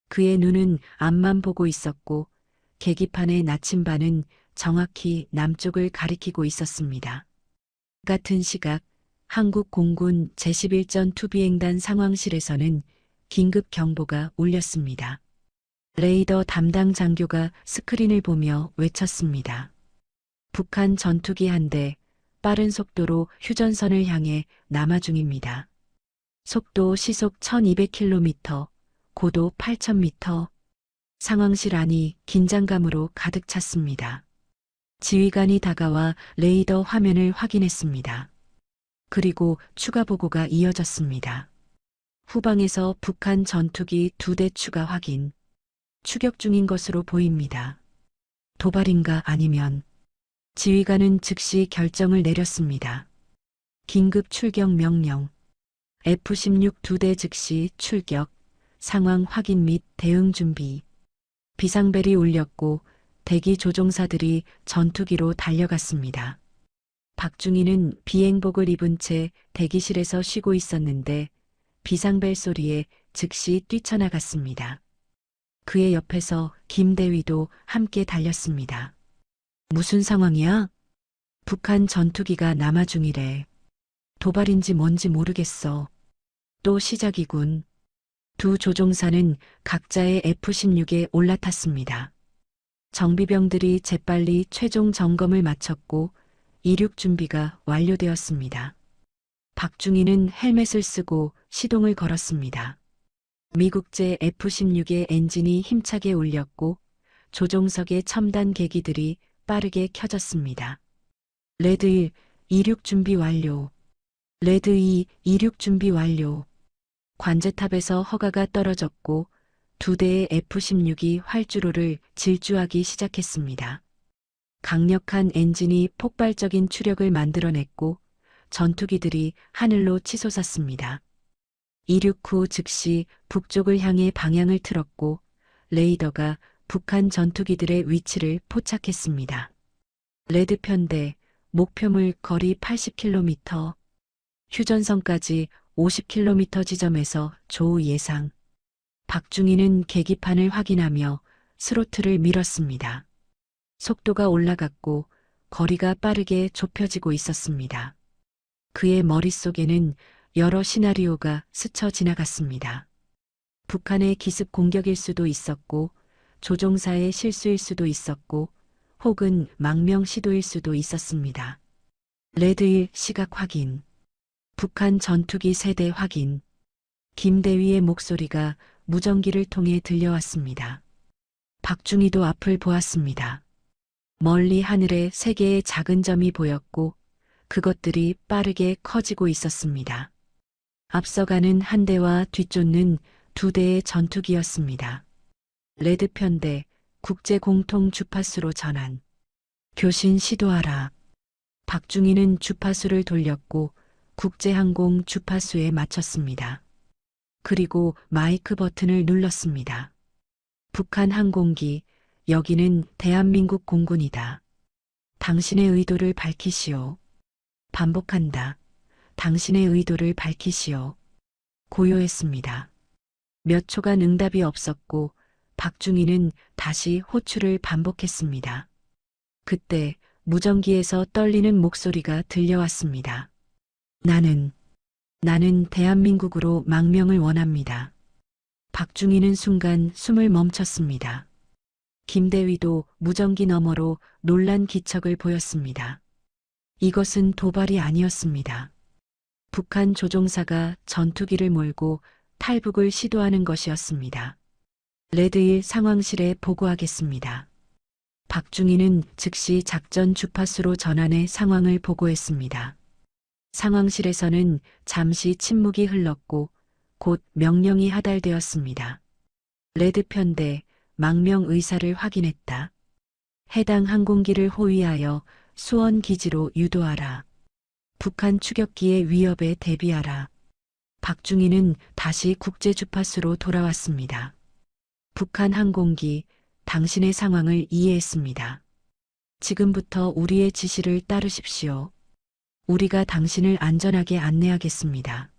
그의 눈은 앞만 보고 있었고 계기판의 나침반은 정확히 남쪽을 가리키고 있었습니다. 같은 시각 한국 공군 제11전 투비행단 상황실에서는 긴급 경보가 울렸습니다. 레이더 담당 장교가 스크린을 보며 외쳤습니다. 북한 전투기 한 대 빠른 속도로 휴전선을 향해 남하 중입니다. 속도 시속 1200km, 고도 8000m. 상황실 안이 긴장감으로 가득 찼습니다. 지휘관이 다가와 레이더 화면을 확인했습니다. 그리고 추가 보고가 이어졌습니다. 후방에서 북한 전투기 2대 추가 확인. 추격 중인 것으로 보입니다. 도발인가 아니면 지휘관은 즉시 결정을 내렸습니다. 긴급 출격 명령. F-16 2대 즉시 출격. 상황 확인 및 대응 준비. 비상벨이 울렸고 대기 조종사들이 전투기로 달려갔습니다. 박중희는 비행복을 입은 채 대기실에서 쉬고 있었는데 비상벨 소리에 즉시 뛰쳐나갔습니다. 그의 옆에서 김대위도 함께 달렸습니다. 무슨 상황이야? 북한 전투기가 남하 중이래. 도발인지 뭔지 모르겠어. 또 시작이군. 두 조종사는 각자의 F-16에 올라탔습니다. 정비병들이 재빨리 최종 점검을 마쳤고 이륙 준비가 완료되었습니다. 박중희는 헬멧을 쓰고 시동을 걸었습니다. 미국제 F-16의 엔진이 힘차게 울렸고 조종석의 첨단 계기들이 빠르게 켜졌습니다. 레드 1, 이륙 준비 완료. 레드 2, 이륙 준비 완료. 관제탑에서 허가가 떨어졌고 2대의 F-16이 활주로를 질주하기 시작했습니다. 강력한 엔진이 폭발적인 추력을 만들어냈고 전투기들이 하늘로 치솟았습니다. 이륙 후 즉시 북쪽을 향해 방향을 틀었고 레이더가 북한 전투기들의 위치를 포착했습니다. 레드 편대, 목표물 거리 80km, 휴전선까지 50km 지점에서 조우 예상. 박중희는 계기판을 확인하며 스로틀을 밀었습니다. 속도가 올라갔고 거리가 빠르게 좁혀지고 있었습니다. 그의 머릿속에는 여러 시나리오가 스쳐 지나갔습니다. 북한의 기습 공격일 수도 있었고 조종사의 실수일 수도 있었고 혹은 망명 시도일 수도 있었습니다. 레드 1 시각 확인. 북한 전투기 세대 확인. 김대위의 목소리가 무전기를 통해 들려왔습니다. 박중희도 앞을 보았습니다. 멀리 하늘에 3개의 작은 점이 보였고 그것들이 빠르게 커지고 있었습니다. 앞서가는 한 대와 뒤쫓는 2대의 전투기였습니다. 레드 편대, 국제 공통 주파수로 전환. 교신 시도하라. 박중희는 주파수를 돌렸고 국제항공 주파수에 맞췄습니다. 그리고 마이크 버튼을 눌렀습니다. 북한 항공기, 여기는 대한민국 공군이다. 당신의 의도를 밝히시오. 반복한다. 당신의 의도를 밝히시오. 고요했습니다. 몇 초간 응답이 없었고 박중희는 다시 호출을 반복했습니다. 그때 무전기에서 떨리는 목소리가 들려왔습니다. 나는 대한민국으로 망명을 원합니다. 박중희는 순간 숨을 멈췄습니다. 김대위도 무전기 너머로 놀란 기척을 보였습니다. 이것은 도발이 아니었습니다. 북한 조종사가 전투기를 몰고 탈북을 시도하는 것이었습니다. 레드 1 상황실에 보고하겠습니다. 박중희는 즉시 작전 주파수로 전환해 상황을 보고했습니다. 상황실에서는 잠시 침묵이 흘렀고 곧 명령이 하달되었습니다. 레드 편대 망명 의사를 확인했다. 해당 항공기를 호위하여 수원 기지로 유도하라. 북한 추격기의 위협에 대비하라. 박중희는 다시 국제 주파수로 돌아왔습니다. 북한 항공기, 당신의 상황을 이해했습니다. 지금부터 우리의 지시를 따르십시오. 우리가 당신을 안전하게 안내하겠습니다.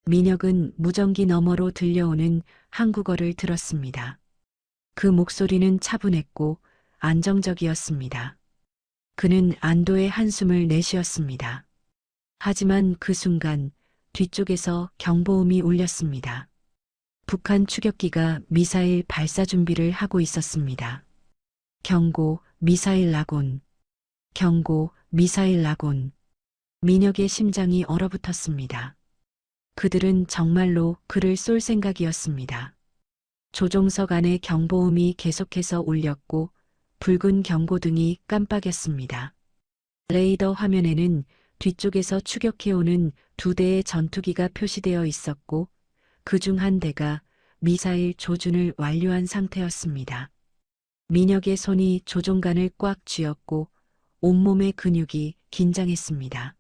민혁은 무전기 너머로 들려오는 한국어를 들었습니다. 그 목소리는 차분했고 안정적이었습니다. 그는 안도의 한숨을 내쉬었습니다. 하지만 그 순간 뒤쪽에서 경보음이 울렸습니다. 북한 추격기가 미사일 발사 준비를 하고 있었습니다. 경고, 미사일 낙온. 경고, 미사일 낙온. 민혁의 심장이 얼어붙었습니다. 그들은 정말로 그를 쏠 생각이었습니다. 조종석 안의 경보음이 계속해서 울렸고 붉은 경고등이 깜빡였습니다. 레이더 화면에는 뒤쪽에서 추격해오는 2대의 전투기가 표시되어 있었고 그중 한 대가 미사일 조준을 완료한 상태였습니다. 민혁의 손이 조종관을 꽉 쥐었고 온몸의 근육이 긴장했습니다.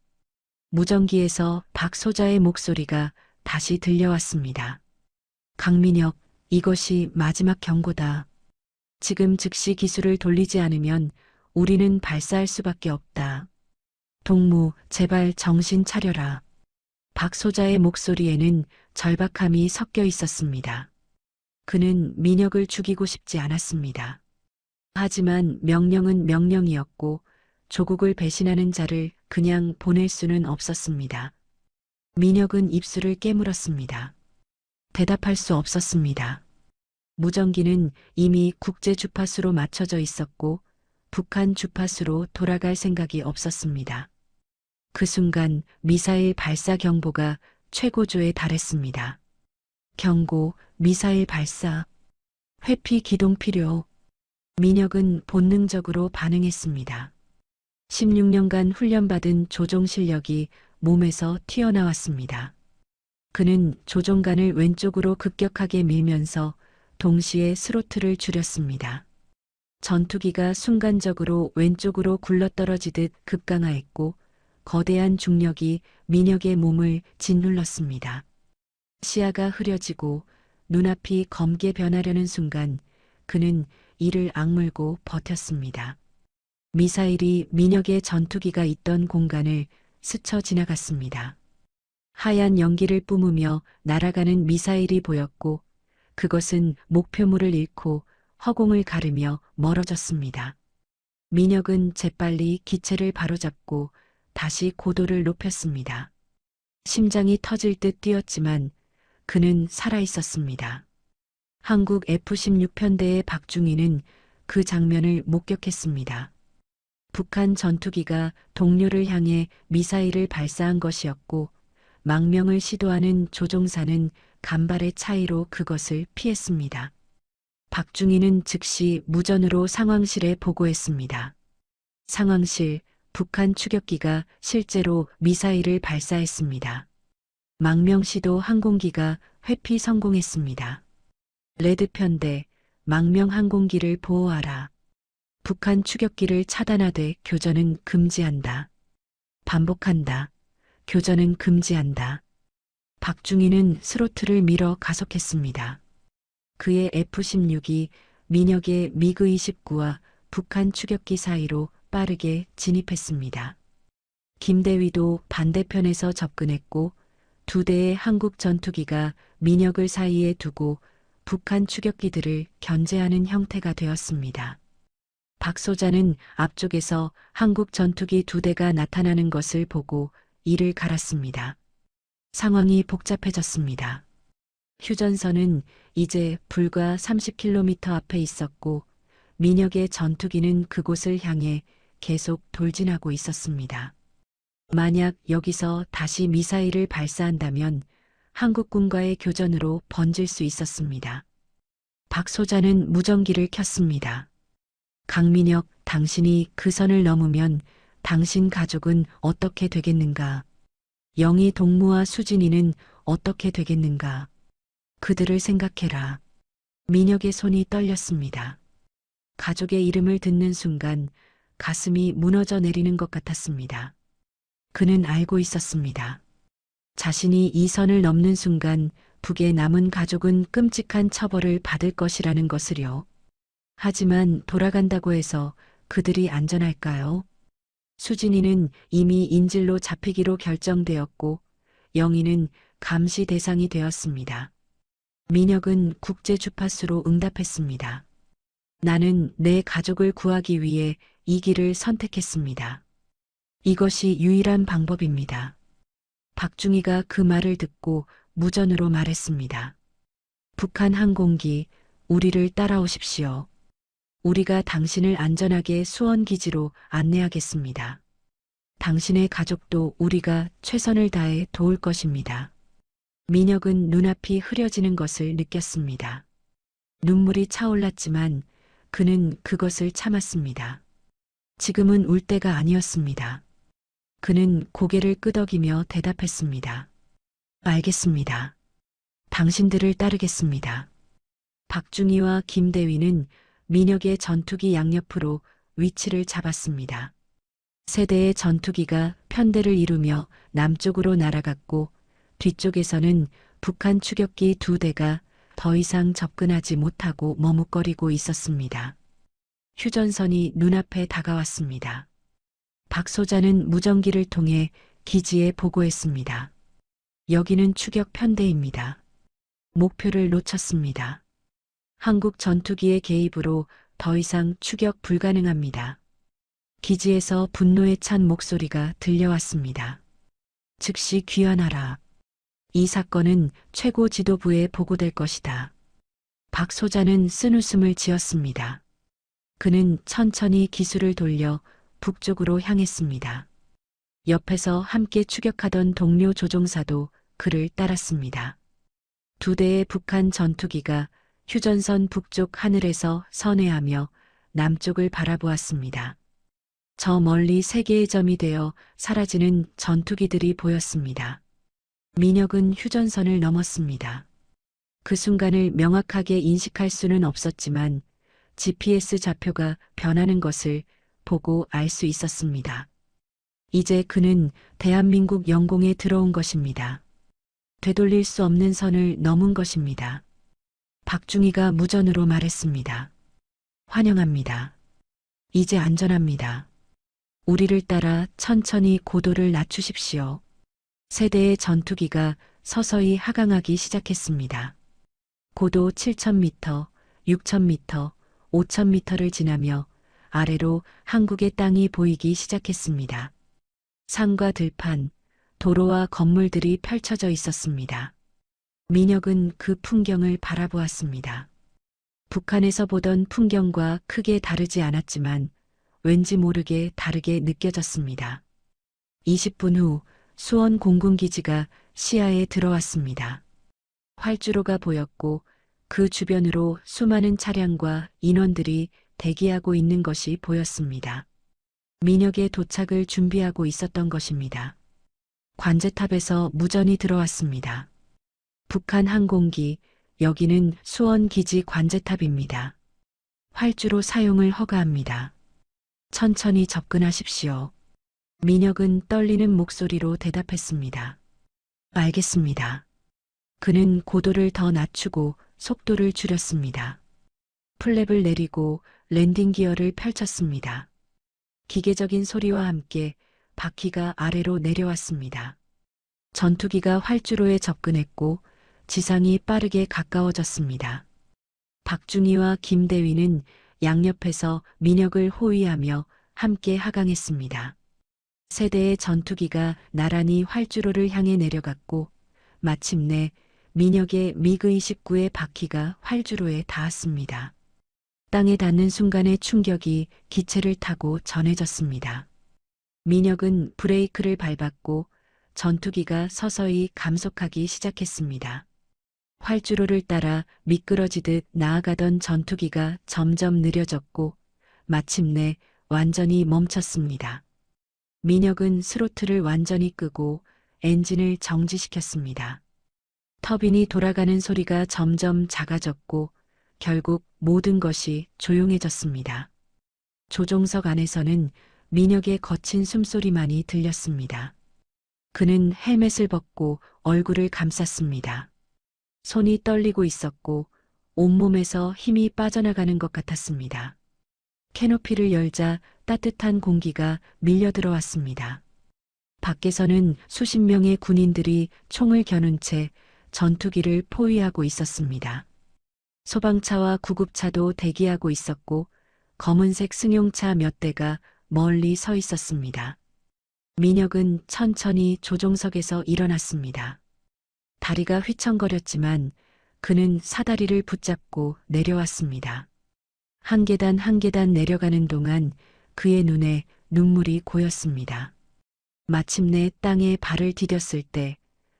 무전기에서 박 소자의 목소리가 다시 들려왔습니다. 강민혁, 이것이 마지막 경고다. 지금 즉시 기술을 돌리지 않으면 우리는 발사할 수밖에 없다. 동무, 제발 정신 차려라. 박 소자의 목소리에는 절박함이 섞여 있었습니다. 그는 민혁을 죽이고 싶지 않았습니다. 하지만 명령은 명령이었고 조국을 배신하는 자를 그냥 보낼 수는 없었습니다. 민혁은 입술을 깨물었습니다. 대답할 수 없었습니다. 무전기는 이미 국제 주파수로 맞춰져 있었고 북한 주파수로 돌아갈 생각이 없었습니다. 그 순간 미사일 발사 경보가 최고조에 달했습니다. 경고, 미사일 발사. 회피 기동 필요. 민혁은 본능적으로 반응했습니다. 16년간 훈련받은 조종 실력이 몸에서 튀어나왔습니다. 그는 조종관을 왼쪽으로 급격하게 밀면서 동시에 스로틀을 줄였습니다. 전투기가 순간적으로 왼쪽으로 굴러떨어지듯 급강하였고 거대한 중력이 민혁의 몸을 짓눌렀습니다. 시야가 흐려지고 눈앞이 검게 변하려는 순간 그는 이를 악물고 버텼습니다. 미사일이 민혁의 전투기가 있던 공간을 스쳐 지나갔습니다. 하얀 연기를 뿜으며 날아가는 미사일이 보였고 그것은 목표물을 잃고 허공을 가르며 멀어졌습니다. 민혁은 재빨리 기체를 바로잡고 다시 고도를 높였습니다. 심장이 터질 듯 뛰었지만 그는 살아있었습니다. 한국 F-16 편대의 박중희는 그 장면을 목격했습니다. 북한 전투기가 동료를 향해 미사일을 발사한 것이었고 망명을 시도하는 조종사는 간발의 차이로 그것을 피했습니다. 박중희는 즉시 무전으로 상황실에 보고했습니다. 상황실, 북한 추격기가 실제로 미사일을 발사했습니다. 망명 시도 항공기가 회피 성공했습니다. 레드 편대, 망명 항공기를 보호하라. 북한 추격기를 차단하되 교전은 금지한다. 반복한다. 교전은 금지한다. 박중희는 스로틀을 밀어 가속했습니다. 그의 F-16이 민혁의 미그 29와 북한 추격기 사이로 빠르게 진입했습니다. 김대위도 반대편에서 접근했고 2대의 한국 전투기가 민혁을 사이에 두고 북한 추격기들을 견제하는 형태가 되었습니다. 박 소자는 앞쪽에서 한국 전투기 2대가 나타나는 것을 보고 이를 갈았습니다. 상황이 복잡해졌습니다. 휴전선은 이제 불과 30km 앞에 있었고 민혁의 전투기는 그곳을 향해 계속 돌진하고 있었습니다. 만약 여기서 다시 미사일을 발사한다면 한국군과의 교전으로 번질 수 있었습니다. 박 소자는 무전기를 켰습니다. 강민혁, 당신이 그 선을 넘으면 당신 가족은 어떻게 되겠는가? 영희 동무와 수진이는 어떻게 되겠는가. 그들을 생각해라. 민혁의 손이 떨렸습니다. 가족의 이름을 듣는 순간 가슴이 무너져 내리는 것 같았습니다. 그는 알고 있었습니다. 자신이 이 선을 넘는 순간 북의 남은 가족은 끔찍한 처벌을 받을 것이라는 것을요. 하지만 돌아간다고 해서 그들이 안전할까요? 수진이는 이미 인질로 잡히기로 결정되었고 영희는 감시 대상이 되었습니다. 민혁은 국제 주파수로 응답했습니다. 나는 내 가족을 구하기 위해 이 길을 선택했습니다. 이것이 유일한 방법입니다. 박중희가 그 말을 듣고 무전으로 말했습니다. 북한 항공기, 우리를 따라오십시오. 우리가 당신을 안전하게 수원기지로 안내하겠습니다. 당신의 가족도 우리가 최선을 다해 도울 것입니다. 민혁은 눈앞이 흐려지는 것을 느꼈습니다. 눈물이 차올랐지만 그는 그것을 참았습니다. 지금은 울 때가 아니었습니다. 그는 고개를 끄덕이며 대답했습니다. 알겠습니다. 당신들을 따르겠습니다. 박중희와 김대위는 민혁의 전투기 양옆으로 위치를 잡았습니다. 세 대의 전투기가 편대를 이루며 남쪽으로 날아갔고 뒤쪽에서는 북한 추격기 2대가 더 이상 접근하지 못하고 머뭇거리고 있었습니다. 휴전선이 눈앞에 다가왔습니다. 박 소장은 무전기를 통해 기지에 보고했습니다. 여기는 추격 편대입니다. 목표를 놓쳤습니다. 한국 전투기의 개입으로 더 이상 추격 불가능합니다. 기지에서 분노에 찬 목소리가 들려왔습니다. 즉시 귀환하라. 이 사건은 최고 지도부에 보고될 것이다. 박 소장은 쓴웃음을 지었습니다. 그는 천천히 기술을 돌려 북쪽으로 향했습니다. 옆에서 함께 추격하던 동료 조종사도 그를 따랐습니다. 2대의 북한 전투기가 휴전선 북쪽 하늘에서 선회하며 남쪽을 바라보았습니다. 저 멀리 3개의 점이 되어 사라지는 전투기들이 보였습니다. 민혁은 휴전선을 넘었습니다. 그 순간을 명확하게 인식할 수는 없었지만 GPS 좌표가 변하는 것을 보고 알 수 있었습니다. 이제 그는 대한민국 영공에 들어온 것입니다. 되돌릴 수 없는 선을 넘은 것입니다. 박중희가 무전으로 말했습니다. 환영합니다. 이제 안전합니다. 우리를 따라 천천히 고도를 낮추십시오. 세 대의 전투기가 서서히 하강하기 시작했습니다. 고도 7,000m, 6,000m, 5,000m를 지나며 아래로 한국의 땅이 보이기 시작했습니다. 산과 들판, 도로와 건물들이 펼쳐져 있었습니다. 민혁은 그 풍경을 바라보았습니다. 북한에서 보던 풍경과 크게 다르지 않았지만 왠지 모르게 다르게 느껴졌습니다. 20분 후 수원 공군기지가 시야에 들어왔습니다. 활주로가 보였고 그 주변으로 수많은 차량과 인원들이 대기하고 있는 것이 보였습니다. 민혁의 도착을 준비하고 있었던 것입니다. 관제탑에서 무전이 들어왔습니다. 북한 항공기, 여기는 수원기지 관제탑입니다. 활주로 사용을 허가합니다. 천천히 접근하십시오. 민혁은 떨리는 목소리로 대답했습니다. 알겠습니다. 그는 고도를 더 낮추고 속도를 줄였습니다. 플랩을 내리고 랜딩 기어를 펼쳤습니다. 기계적인 소리와 함께 바퀴가 아래로 내려왔습니다. 전투기가 활주로에 접근했고 지상이 빠르게 가까워졌습니다. 박중희와 김대위는 양옆에서 민혁을 호위하며 함께 하강했습니다. 세 대의 전투기가 나란히 활주로를 향해 내려갔고 마침내 민혁의 미그-29의 바퀴가 활주로에 닿았습니다. 땅에 닿는 순간의 충격이 기체를 타고 전해졌습니다. 민혁은 브레이크를 밟았고 전투기가 서서히 감속하기 시작했습니다. 활주로를 따라 미끄러지듯 나아가던 전투기가 점점 느려졌고 마침내 완전히 멈췄습니다. 민혁은 스로틀을 완전히 끄고 엔진을 정지시켰습니다. 터빈이 돌아가는 소리가 점점 작아졌고 결국 모든 것이 조용해졌습니다. 조종석 안에서는 민혁의 거친 숨소리만이 들렸습니다. 그는 헬멧을 벗고 얼굴을 감쌌습니다. 손이 떨리고 있었고 온몸에서 힘이 빠져나가는 것 같았습니다. 캐노피를 열자 따뜻한 공기가 밀려 들어왔습니다. 밖에서는 수십 명의 군인들이 총을 겨눈 채 전투기를 포위하고 있었습니다. 소방차와 구급차도 대기하고 있었고 검은색 승용차 몇 대가 멀리 서 있었습니다. 민혁은 천천히 조종석에서 일어났습니다. 다리가 휘청거렸지만 그는 사다리를 붙잡고 내려왔습니다. 한 계단 한 계단 내려가는 동안 그의 눈에 눈물이 고였습니다. 마침내 땅에 발을 디뎠을 때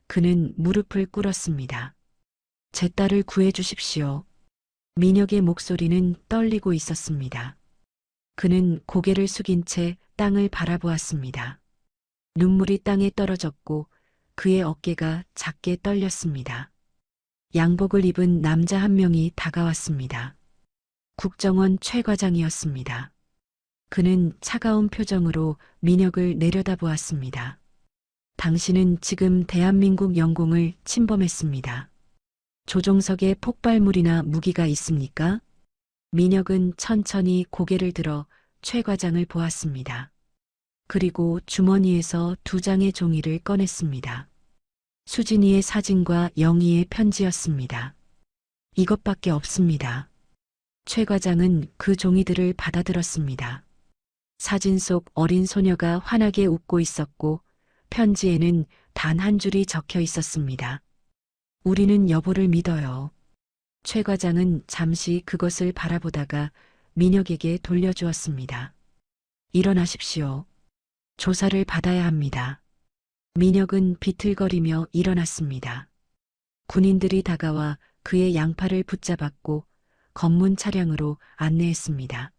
그는 무릎을 꿇었습니다. 제 딸을 구해주십시오. 민혁의 목소리는 떨리고 있었습니다. 그는 고개를 숙인 채 땅을 바라보았습니다. 눈물이 땅에 떨어졌고 그의 어깨가 작게 떨렸습니다. 양복을 입은 남자 한 명이 다가왔습니다. 국정원 최 과장이었습니다. 그는 차가운 표정으로 민혁을 내려다보았습니다. 당신은 지금 대한민국 영공을 침범했습니다. 조종석에 폭발물이나 무기가 있습니까? 민혁은 천천히 고개를 들어 최 과장을 보았습니다. 그리고 주머니에서 2장의 종이를 꺼냈습니다. 수진이의 사진과 영희의 편지였습니다. 이것밖에 없습니다. 최 과장은 그 종이들을 받아들었습니다. 사진 속 어린 소녀가 환하게 웃고 있었고 편지에는 단 한 줄이 적혀 있었습니다. 우리는 여보를 믿어요. 최 과장은 잠시 그것을 바라보다가 민혁에게 돌려주었습니다. 일어나십시오. 조사를 받아야 합니다. 민혁은 비틀거리며 일어났습니다. 군인들이 다가와 그의 양팔을 붙잡았고 검문 차량으로 안내했습니다.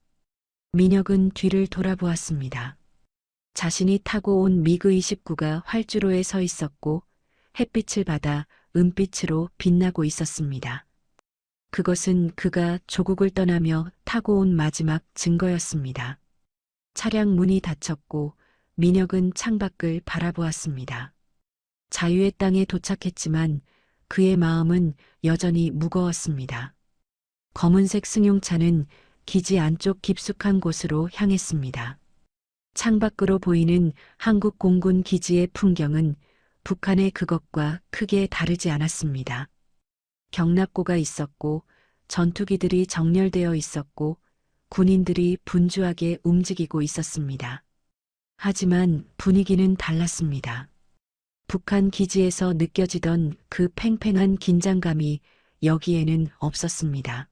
민혁은 뒤를 돌아보았습니다. 자신이 타고 온 미그 29가 활주로에 서 있었고 햇빛을 받아 은빛으로 빛나고 있었습니다. 그것은 그가 조국을 떠나며 타고 온 마지막 증거였습니다. 차량 문이 닫혔고 민혁은 창밖을 바라보았습니다. 자유의 땅에 도착했지만 그의 마음은 여전히 무거웠습니다. 검은색 승용차는 기지 안쪽 깊숙한 곳으로 향했습니다. 창밖으로 보이는 한국 공군 기지의 풍경은 북한의 그것과 크게 다르지 않았습니다. 경납고가 있었고 전투기들이 정렬되어 있었고 군인들이 분주하게 움직이고 있었습니다. 하지만 분위기는 달랐습니다. 북한 기지에서 느껴지던 그 팽팽한 긴장감이 여기에는 없었습니다.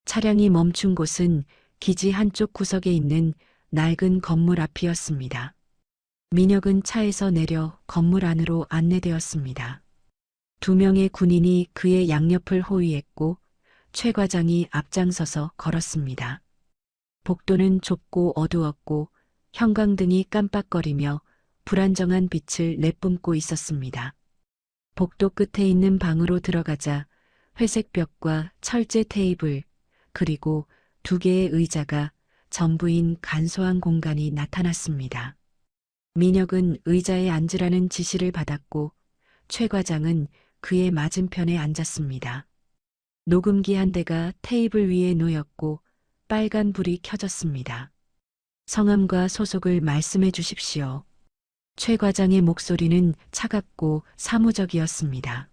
차량이 멈춘 곳은 기지 한쪽 구석에 있는 낡은 건물 앞이었습니다. 민혁은 차에서 내려 건물 안으로 안내되었습니다. 2명의 군인이 그의 양옆을 호위했고 최 과장이 앞장서서 걸었습니다. 복도는 좁고 어두웠고 형광등이 깜빡거리며 불안정한 빛을 내뿜고 있었습니다. 복도 끝에 있는 방으로 들어가자 회색 벽과 철제 테이블 그리고 2개의 의자가 전부인 간소한 공간이 나타났습니다. 민혁은 의자에 앉으라는 지시를 받았고 최 과장은 그의 맞은편에 앉았습니다. 녹음기 한 대가 테이블 위에 놓였고 빨간 불이 켜졌습니다. 성함과 소속을 말씀해 주십시오. 최 과장의 목소리는 차갑고 사무적이었습니다.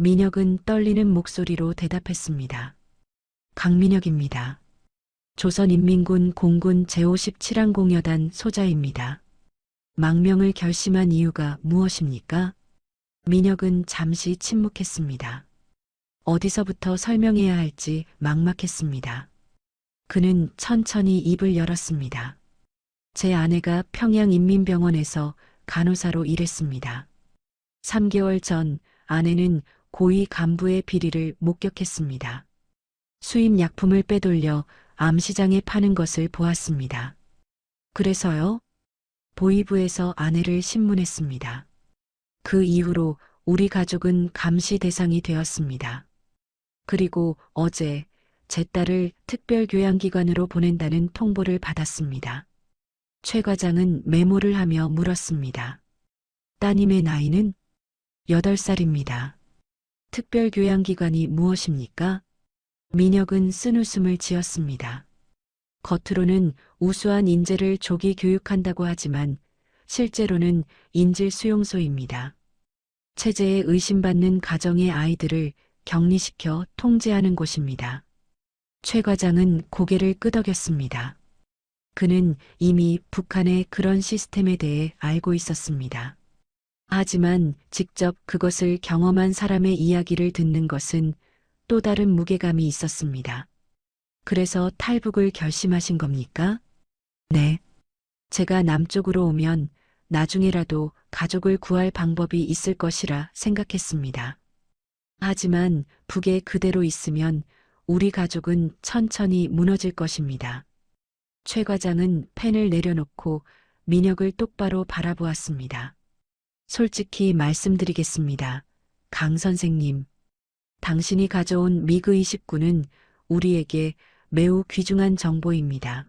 민혁은 떨리는 목소리로 대답했습니다. 강민혁입니다. 조선인민군 공군 제57항공여단 소자입니다. 망명을 결심한 이유가 무엇입니까? 민혁은 잠시 침묵했습니다. 어디서부터 설명해야 할지 막막했습니다. 그는 천천히 입을 열었습니다. 제 아내가 평양인민병원에서 간호사로 일했습니다. 3개월 전 아내는 고위 간부의 비리를 목격했습니다. 수입 약품을 빼돌려 암시장에 파는 것을 보았습니다. 그래서요? 보위부에서 아내를 신문했습니다. 그 이후로 우리 가족은 감시 대상이 되었습니다. 그리고 어제 제 딸을 특별교양기관으로 보낸다는 통보를 받았습니다. 최 과장은 메모를 하며 물었습니다. 따님의 나이는 8살입니다. 특별교양기관이 무엇입니까? 민혁은 쓴웃음을 지었습니다. 겉으로는 우수한 인재를 조기 교육한다고 하지만 실제로는 인질 수용소입니다. 체제에 의심받는 가정의 아이들을 격리시켜 통제하는 곳입니다. 최 과장은 고개를 끄덕였습니다. 그는 이미 북한의 그런 시스템에 대해 알고 있었습니다. 하지만 직접 그것을 경험한 사람의 이야기를 듣는 것은 또 다른 무게감이 있었습니다. 그래서 탈북을 결심하신 겁니까? 네. 제가 남쪽으로 오면 나중에라도 가족을 구할 방법이 있을 것이라 생각했습니다. 하지만 북에 그대로 있으면 우리 가족은 천천히 무너질 것입니다. 최 과장은 펜을 내려놓고 민혁을 똑바로 바라보았습니다. 솔직히 말씀드리겠습니다. 강 선생님, 당신이 가져온 미그 29는 우리에게 매우 귀중한 정보입니다.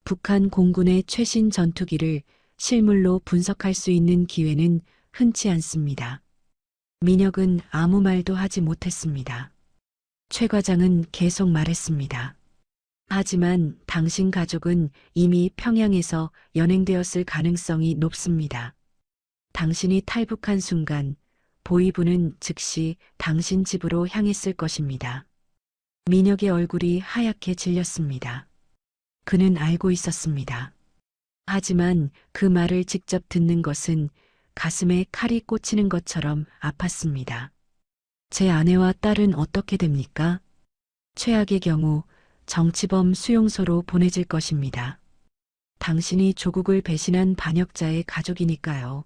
북한 공군의 최신 전투기를 실물로 분석할 수 있는 기회는 흔치 않습니다. 민혁은 아무 말도 하지 못했습니다. 최 과장은 계속 말했습니다. 하지만 당신 가족은 이미 평양에서 연행되었을 가능성이 높습니다. 당신이 탈북한 순간 보위부는 즉시 당신 집으로 향했을 것입니다. 민혁의 얼굴이 하얗게 질렸습니다. 그는 알고 있었습니다. 하지만 그 말을 직접 듣는 것은 가슴에 칼이 꽂히는 것처럼 아팠습니다. 제 아내와 딸은 어떻게 됩니까? 최악의 경우 정치범 수용소로 보내질 것입니다. 당신이 조국을 배신한 반역자의 가족이니까요.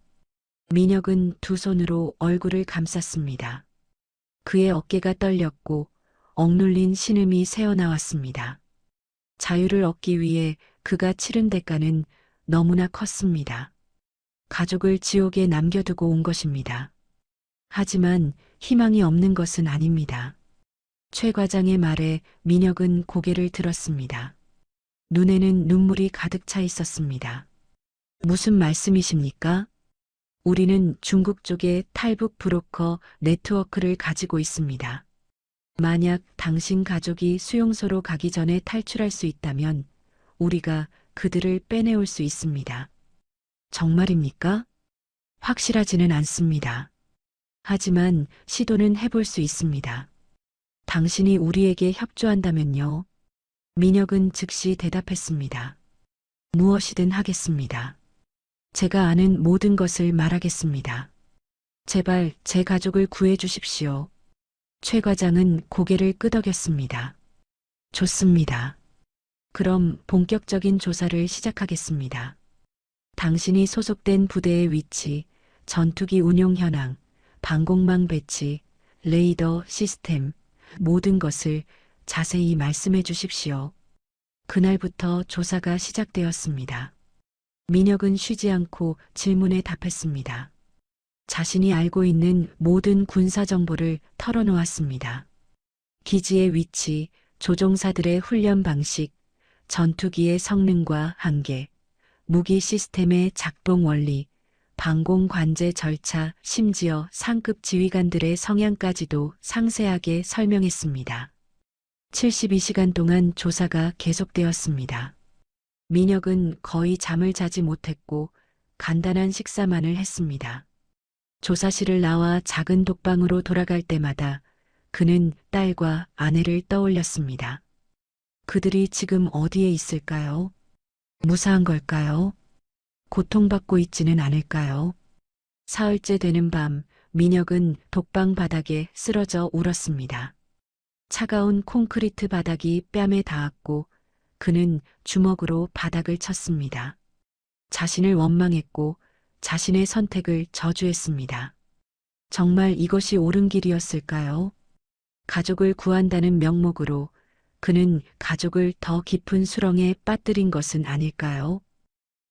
민혁은 두 손으로 얼굴을 감쌌습니다. 그의 어깨가 떨렸고 억눌린 신음이 새어나왔습니다. 자유를 얻기 위해 그가 치른 대가는 너무나 컸습니다. 가족을 지옥에 남겨두고 온 것입니다. 하지만 희망이 없는 것은 아닙니다. 최 과장의 말에 민혁은 고개를 들었습니다. 눈에는 눈물이 가득 차 있었습니다. 무슨 말씀이십니까? 우리는 중국 쪽에 탈북 브로커 네트워크를 가지고 있습니다. 만약 당신 가족이 수용소로 가기 전에 탈출할 수 있다면 우리가 그들을 빼내올 수 있습니다. 정말입니까? 확실하지는 않습니다. 하지만 시도는 해볼 수 있습니다. 당신이 우리에게 협조한다면요. 민혁은 즉시 대답했습니다. 무엇이든 하겠습니다. 제가 아는 모든 것을 말하겠습니다. 제발 제 가족을 구해 주십시오. 최 과장은 고개를 끄덕였습니다. 좋습니다. 그럼 본격적인 조사를 시작하겠습니다. 당신이 소속된 부대의 위치, 전투기 운용 현황, 방공망 배치, 레이더 시스템, 모든 것을 자세히 말씀해 주십시오. 그날부터 조사가 시작되었습니다. 민혁은 쉬지 않고 질문에 답했습니다. 자신이 알고 있는 모든 군사 정보를 털어놓았습니다. 기지의 위치, 조종사들의 훈련 방식, 전투기의 성능과 한계, 무기 시스템의 작동 원리, 방공 관제 절차, 심지어 상급 지휘관들의 성향까지도 상세하게 설명했습니다. 72시간 동안 조사가 계속되었습니다. 민혁은 거의 잠을 자지 못했고 간단한 식사만을 했습니다. 조사실을 나와 작은 독방으로 돌아갈 때마다 그는 딸과 아내를 떠올렸습니다. 그들이 지금 어디에 있을까요? 무사한 걸까요? 고통받고 있지는 않을까요? 사흘째 되는 밤, 민혁은 독방 바닥에 쓰러져 울었습니다. 차가운 콘크리트 바닥이 뺨에 닿았고 그는 주먹으로 바닥을 쳤습니다. 자신을 원망했고 자신의 선택을 저주했습니다. 정말 이것이 옳은 길이었을까요? 가족을 구한다는 명목으로 그는 가족을 더 깊은 수렁에 빠뜨린 것은 아닐까요?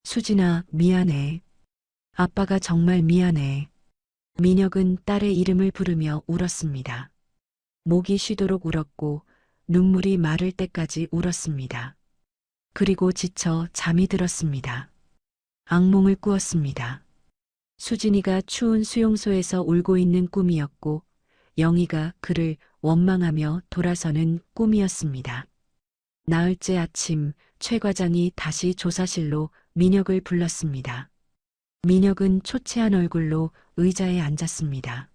수진아, 미안해. 아빠가 정말 미안해. 민혁은 딸의 이름을 부르며 울었습니다. 목이 쉬도록 울었고 눈물이 마를 때까지 울었습니다. 그리고 지쳐 잠이 들었습니다. 악몽을 꾸었습니다. 수진이가 추운 수용소에서 울고 있는 꿈이었고 영희가 그를 원망하며 돌아서는 꿈이었습니다. 나흘째 아침 최 과장이 다시 조사실로 민혁을 불렀습니다. 민혁은 초췌한 얼굴로 의자에 앉았습니다.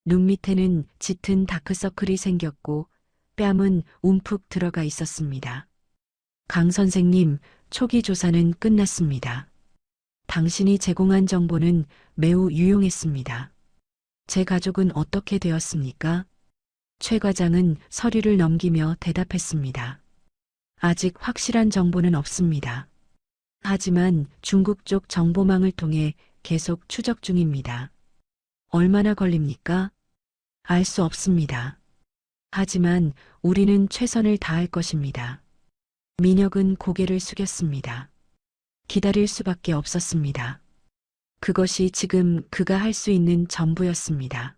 눈 밑에는 짙은 다크서클이 생겼고 뺨은 움푹 들어가 있었습니다. 강 선생님, 초기 조사는 끝났습니다. 당신이 제공한 정보는 매우 유용했습니다. 제 가족은 어떻게 되었습니까? 최 과장은 서류를 넘기며 대답했습니다. 아직 확실한 정보는 없습니다. 하지만 중국 쪽 정보망을 통해 계속 추적 중입니다. 얼마나 걸립니까? 알 수 없습니다. 하지만 우리는 최선을 다할 것입니다. 민혁은 고개를 숙였습니다. 기다릴 수밖에 없었습니다. 그것이 지금 그가 할 수 있는 전부였습니다.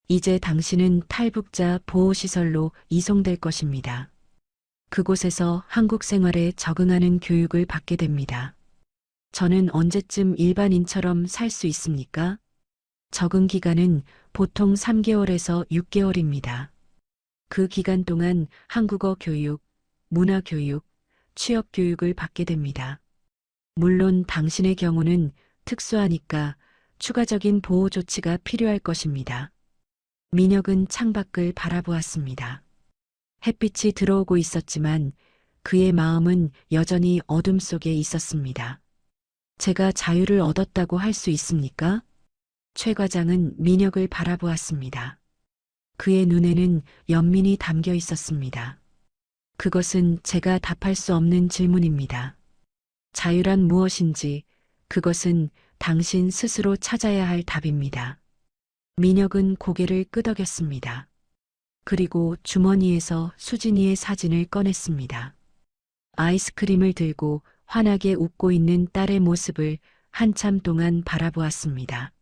이제 당신은 탈북자 보호시설로 이송될 것입니다. 그곳에서 한국 생활에 적응하는 교육을 받게 됩니다. 저는 언제쯤 일반인처럼 살 수 있습니까? 적응 기간은 보통 3개월에서 6개월입니다. 그 기간 동안 한국어 교육, 문화 교육, 취업 교육을 받게 됩니다. 물론 당신의 경우는 특수하니까 추가적인 보호 조치가 필요할 것입니다. 민혁은 창밖을 바라보았습니다. 햇빛이 들어오고 있었지만 그의 마음은 여전히 어둠 속에 있었습니다. 제가 자유를 얻었다고 할 수 있습니까? 최 과장은 민혁을 바라보았습니다. 그의 눈에는 연민이 담겨 있었습니다. 그것은 제가 답할 수 없는 질문입니다. 자유란 무엇인지 그것은 당신 스스로 찾아야 할 답입니다. 민혁은 고개를 끄덕였습니다. 그리고 주머니에서 수진이의 사진을 꺼냈습니다. 아이스크림을 들고 환하게 웃고 있는 딸의 모습을 한참 동안 바라보았습니다.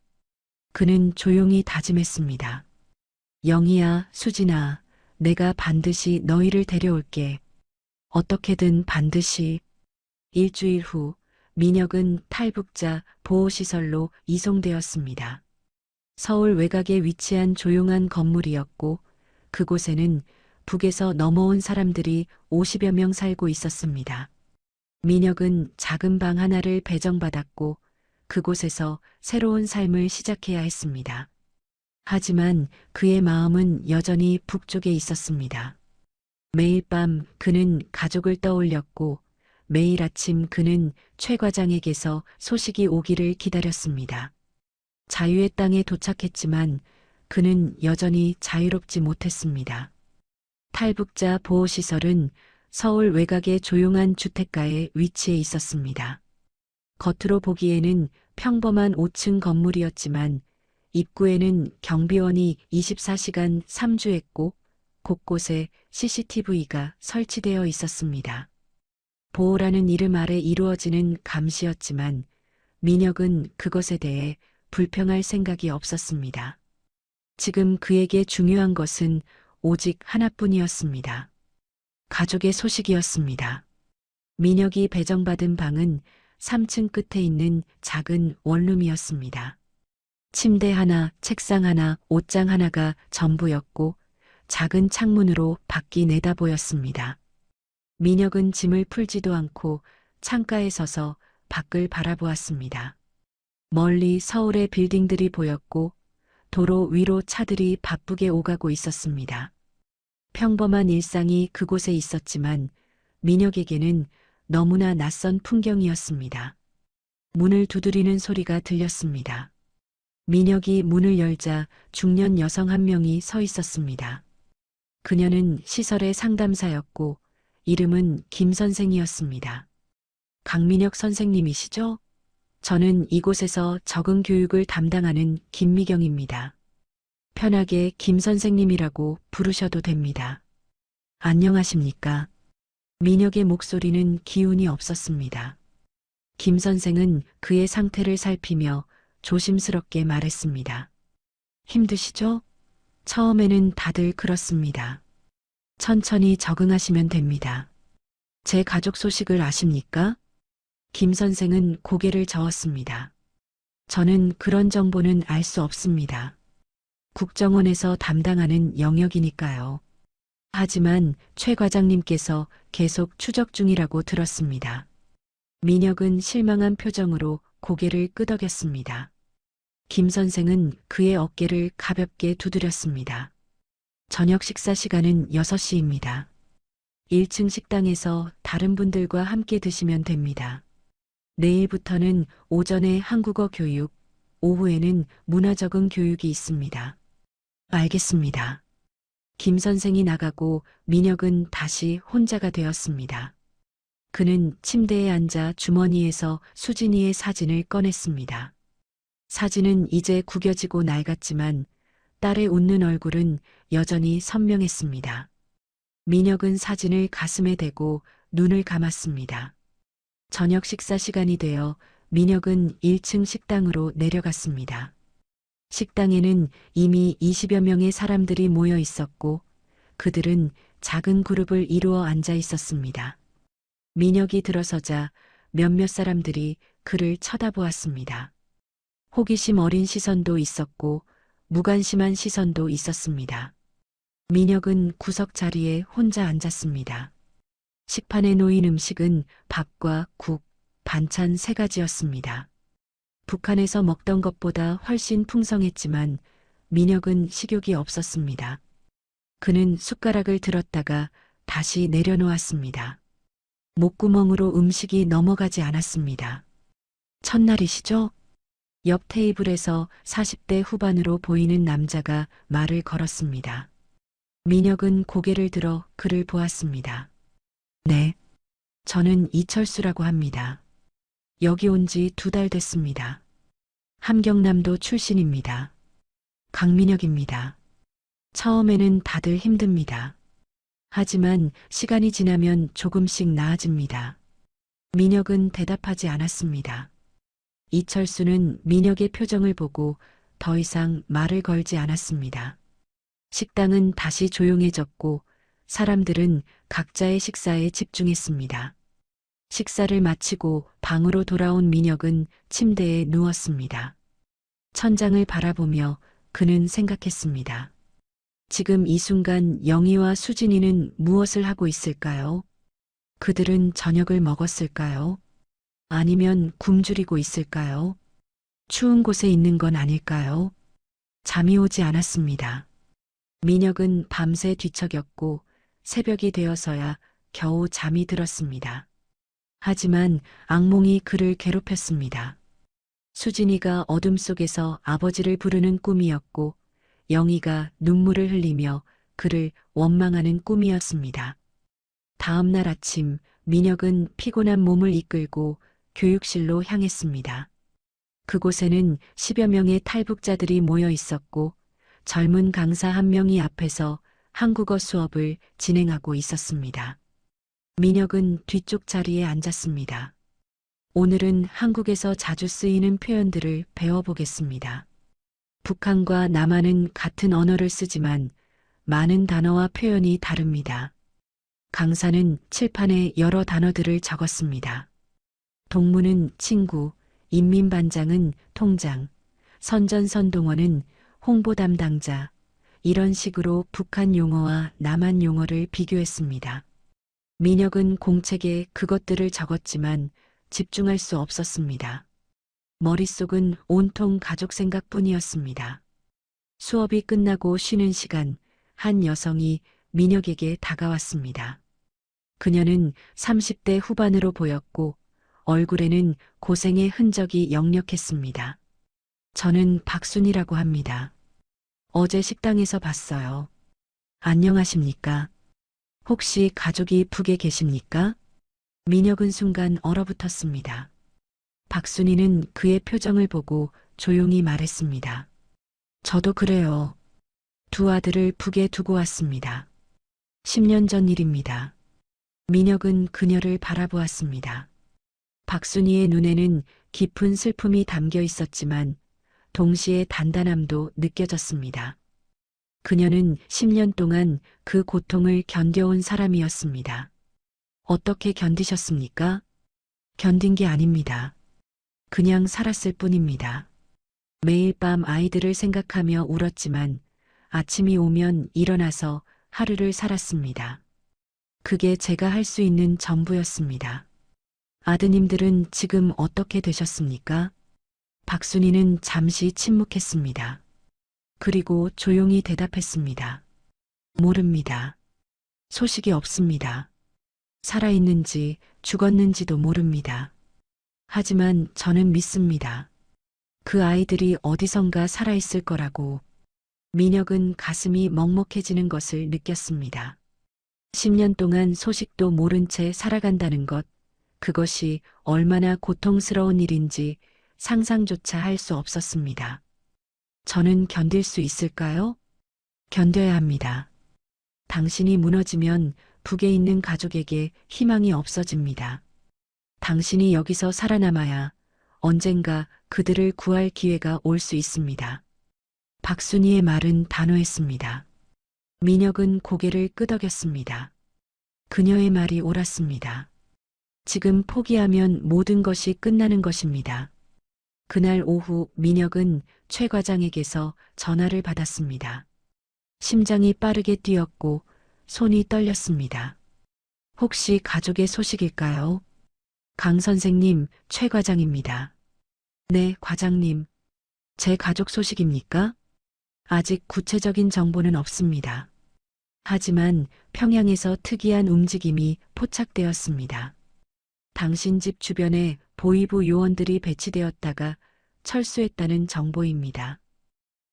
그는 조용히 다짐했습니다. 영희야, 수진아, 내가 반드시 너희를 데려올게. 어떻게든 반드시. 일주일 후 민혁은 탈북자 보호시설로 이송되었습니다. 서울 외곽에 위치한 조용한 건물이었고 그곳에는 북에서 넘어온 사람들이 50여 명 살고 있었습니다. 민혁은 작은 방 하나를 배정받았고 그곳에서 새로운 삶을 시작해야 했습니다. 하지만 그의 마음은 여전히 북쪽에 있었습니다. 매일 밤 그는 가족을 떠올렸고 매일 아침 그는 최 과장에게서 소식이 오기를 기다렸습니다. 자유의 땅에 도착했지만 그는 여전히 자유롭지 못했습니다. 탈북자 보호시설은 서울 외곽의 조용한 주택가에 위치해 있었습니다. 겉으로 보기에는 평범한 5층 건물이었지만 입구에는 경비원이 24시간 삼주했고 곳곳에 CCTV가 설치되어 있었습니다. 보호라는 이름 아래 이루어지는 감시였지만 민혁은 그것에 대해 불평할 생각이 없었습니다. 지금 그에게 중요한 것은 오직 하나뿐이었습니다. 가족의 소식이었습니다. 민혁이 배정받은 방은 3층 끝에 있는 작은 원룸이었습니다. 침대 하나, 책상 하나, 옷장 하나가 전부였고 작은 창문으로 밖이 내다 보였습니다. 민혁은 짐을 풀지도 않고 창가에 서서 밖을 바라보았습니다. 멀리 서울의 빌딩들이 보였고 도로 위로 차들이 바쁘게 오가고 있었습니다. 평범한 일상이 그곳에 있었지만 민혁에게는 너무나 낯선 풍경이었습니다. 문을 두드리는 소리가 들렸습니다. 민혁이 문을 열자 중년 여성 한 명이 서 있었습니다. 그녀는 시설의 상담사였고 이름은 김 선생이었습니다. 강민혁 선생님이시죠? 저는 이곳에서 적응 교육을 담당하는 김미경입니다. 편하게 김 선생님이라고 부르셔도 됩니다. 안녕하십니까? 민혁의 목소리는 기운이 없었습니다. 김 선생은 그의 상태를 살피며 조심스럽게 말했습니다. 힘드시죠? 처음에는 다들 그렇습니다. 천천히 적응하시면 됩니다. 제 가족 소식을 아십니까? 김 선생은 고개를 저었습니다. 저는 그런 정보는 알 수 없습니다. 국정원에서 담당하는 영역이니까요. 하지만 최 과장님께서 계속 추적 중이라고 들었습니다. 민혁은 실망한 표정으로 고개를 끄덕였습니다. 김 선생은 그의 어깨를 가볍게 두드렸습니다. 저녁 식사 시간은 6시입니다. 1층 식당에서 다른 분들과 함께 드시면 됩니다. 내일부터는 오전에 한국어 교육, 오후에는 문화 적응 교육이 있습니다. 알겠습니다. 김 선생이 나가고 민혁은 다시 혼자가 되었습니다. 그는 침대에 앉아 주머니에서 수진이의 사진을 꺼냈습니다. 사진은 이제 구겨지고 낡았지만 딸의 웃는 얼굴은 여전히 선명했습니다. 민혁은 사진을 가슴에 대고 눈을 감았습니다. 저녁 식사 시간이 되어 민혁은 1층 식당으로 내려갔습니다. 식당에는 이미 20여 명의 사람들이 모여 있었고 그들은 작은 그룹을 이루어 앉아 있었습니다. 민혁이 들어서자 몇몇 사람들이 그를 쳐다보았습니다. 호기심 어린 시선도 있었고 무관심한 시선도 있었습니다. 민혁은 구석 자리에 혼자 앉았습니다. 식판에 놓인 음식은 밥과 국, 반찬 3가지였습니다. 북한에서 먹던 것보다 훨씬 풍성했지만 민혁은 식욕이 없었습니다. 그는 숟가락을 들었다가 다시 내려놓았습니다. 목구멍으로 음식이 넘어가지 않았습니다. 첫날이시죠? 옆 테이블에서 40대 후반으로 보이는 남자가 말을 걸었습니다. 민혁은 고개를 들어 그를 보았습니다. 네, 저는 이철수라고 합니다. 여기 온 지 2달 됐습니다. 함경남도 출신입니다. 강민혁입니다. 처음에는 다들 힘듭니다. 하지만 시간이 지나면 조금씩 나아집니다. 민혁은 대답하지 않았습니다. 이철수는 민혁의 표정을 보고 더 이상 말을 걸지 않았습니다. 식당은 다시 조용해졌고 사람들은 각자의 식사에 집중했습니다. 식사를 마치고 방으로 돌아온 민혁은 침대에 누웠습니다. 천장을 바라보며 그는 생각했습니다. 지금 이 순간 영희와 수진이는 무엇을 하고 있을까요? 그들은 저녁을 먹었을까요? 아니면 굶주리고 있을까요? 추운 곳에 있는 건 아닐까요? 잠이 오지 않았습니다. 민혁은 밤새 뒤척였고 새벽이 되어서야 겨우 잠이 들었습니다. 하지만 악몽이 그를 괴롭혔습니다. 수진이가 어둠 속에서 아버지를 부르는 꿈이었고 영희가 눈물을 흘리며 그를 원망하는 꿈이었습니다. 다음 날 아침 민혁은 피곤한 몸을 이끌고 교육실로 향했습니다. 그곳에는 10여 명의 탈북자들이 모여 있었고 젊은 강사 한 명이 앞에서 한국어 수업을 진행하고 있었습니다. 민혁은 뒤쪽 자리에 앉았습니다. 오늘은 한국에서 자주 쓰이는 표현들을 배워보겠습니다. 북한과 남한은 같은 언어를 쓰지만 많은 단어와 표현이 다릅니다. 강사는 칠판에 여러 단어들을 적었습니다. 동무는 친구, 인민반장은 통장, 선전선동원은 홍보 담당자, 이런 식으로 북한 용어와 남한 용어를 비교했습니다. 민혁은 공책에 그것들을 적었지만 집중할 수 없었습니다. 머릿속은 온통 가족 생각뿐이었습니다. 수업이 끝나고 쉬는 시간, 한 여성이 민혁에게 다가왔습니다. 그녀는 30대 후반으로 보였고 얼굴에는 고생의 흔적이 역력했습니다. 저는 박순이라고 합니다. 어제 식당에서 봤어요. 안녕하십니까? 혹시 가족이 북에 계십니까? 민혁은 순간 얼어붙었습니다. 박순이는 그의 표정을 보고 조용히 말했습니다. 저도 그래요. 2 아들을 북에 두고 왔습니다. 10년 전 일입니다. 민혁은 그녀를 바라보았습니다. 박순이의 눈에는 깊은 슬픔이 담겨 있었지만 동시에 단단함도 느껴졌습니다. 그녀는 10년 동안 그 고통을 견뎌온 사람이었습니다. 어떻게 견디셨습니까? 견딘 게 아닙니다. 그냥 살았을 뿐입니다. 매일 밤 아이들을 생각하며 울었지만 아침이 오면 일어나서 하루를 살았습니다. 그게 제가 할 수 있는 전부였습니다. 아드님들은 지금 어떻게 되셨습니까? 박순희는 잠시 침묵했습니다. 그리고 조용히 대답했습니다. 모릅니다. 소식이 없습니다. 살아있는지 죽었는지도 모릅니다. 하지만 저는 믿습니다. 그 아이들이 어디선가 살아있을 거라고. 민혁은 가슴이 먹먹해지는 것을 느꼈습니다. 10년 동안 소식도 모른 채 살아간다는 것, 그것이 얼마나 고통스러운 일인지 상상조차 할 수 없었습니다. 저는 견딜 수 있을까요? 견뎌야 합니다. 당신이 무너지면 북에 있는 가족에게 희망이 없어집니다. 당신이 여기서 살아남아야 언젠가 그들을 구할 기회가 올 수 있습니다. 박순희의 말은 단호했습니다. 민혁은 고개를 끄덕였습니다. 그녀의 말이 옳았습니다. 지금 포기하면 모든 것이 끝나는 것입니다. 그날 오후 민혁은 최 과장에게서 전화를 받았습니다. 심장이 빠르게 뛰었고 손이 떨렸습니다. 혹시 가족의 소식일까요? 강 선생님, 최 과장입니다. 네, 과장님. 제 가족 소식입니까? 아직 구체적인 정보는 없습니다. 하지만 평양에서 특이한 움직임이 포착되었습니다. 당신 집 주변에 보위부 요원들이 배치되었다가 철수했다는 정보입니다.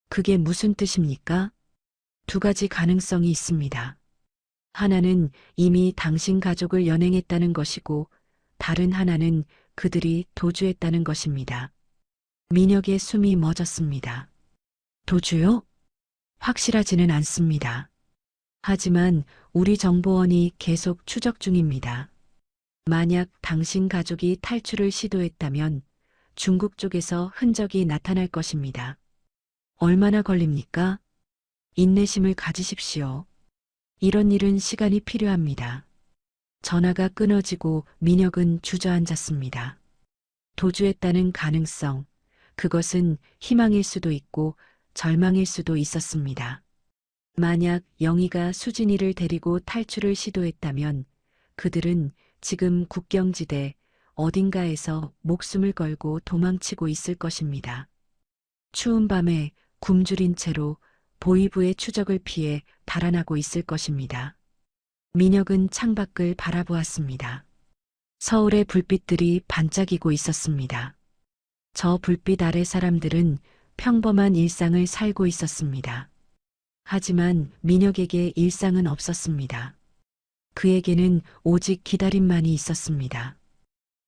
그게 무슨 뜻입니까? 두 가지 가능성이 있습니다. 하나는 이미 당신 가족을 연행했다는 것이고 다른 하나는 그들이 도주했다는 것입니다. 민혁의 숨이 멎었습니다. 도주요? 확실하지는 않습니다. 하지만 우리 정보원이 계속 추적 중입니다. 만약 당신 가족이 탈출을 시도했다면 중국 쪽에서 흔적이 나타날 것입니다. 얼마나 걸립니까? 인내심을 가지십시오. 이런 일은 시간이 필요합니다. 전화가 끊어지고 민혁은 주저앉았습니다. 도주했다는 가능성, 그것은 희망일 수도 있고 절망일 수도 있었습니다. 만약 영희가 수진이를 데리고 탈출을 시도했다면 그들은 지금 국경지대 어딘가에서 목숨을 걸고 도망치고 있을 것입니다. 추운 밤에 굶주린 채로 보위부의 추적을 피해 달아나고 있을 것입니다. 민혁은 창밖을 바라보았습니다. 서울의 불빛들이 반짝이고 있었습니다. 저 불빛 아래 사람들은 평범한 일상을 살고 있었습니다. 하지만 민혁에게 일상은 없었습니다. 그에게는 오직 기다림만이 있었습니다.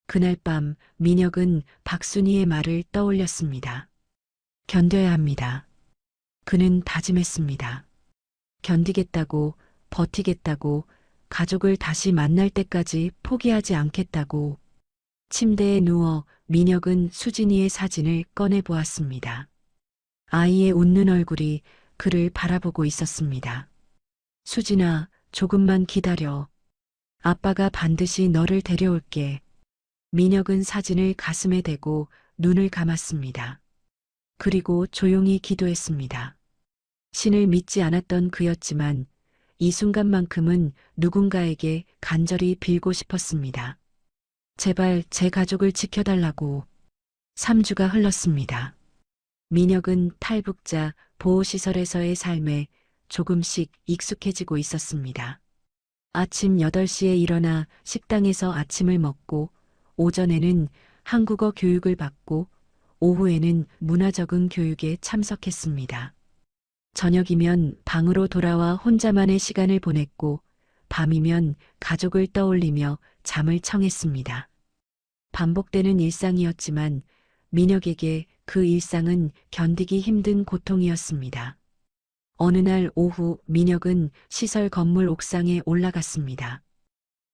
그날 밤 민혁은 박순희의 말을 떠올렸습니다. 견뎌야 합니다. 그는 다짐했습니다. 견디겠다고, 버티겠다고, 가족을 다시 만날 때까지 포기하지 않겠다고. 침대에 누워 민혁은 수진이의 사진을 꺼내 보았습니다. 아이의 웃는 얼굴이 그를 바라보고 있었습니다. 수진아, 조금만 기다려. 아빠가 반드시 너를 데려올게. 민혁은 사진을 가슴에 대고 눈을 감았습니다. 그리고 조용히 기도했습니다. 신을 믿지 않았던 그였지만 이 순간만큼은 누군가에게 간절히 빌고 싶었습니다. 제발 제 가족을 지켜달라고. 3주가 흘렀습니다. 민혁은 탈북자 보호시설에서의 삶에 조금씩 익숙해지고 있었습니다. 아침 8시에 일어나 식당에서 아침을 먹고 오전에는 한국어 교육을 받고 오후에는 문화 적응 교육에 참석했습니다. 저녁이면 방으로 돌아와 혼자만의 시간을 보냈고 밤이면 가족을 떠올리며 잠을 청했습니다. 반복되는 일상이었지만 민혁에게 그 일상은 견디기 힘든 고통이었습니다. 어느 날 오후 민혁은 시설 건물 옥상에 올라갔습니다.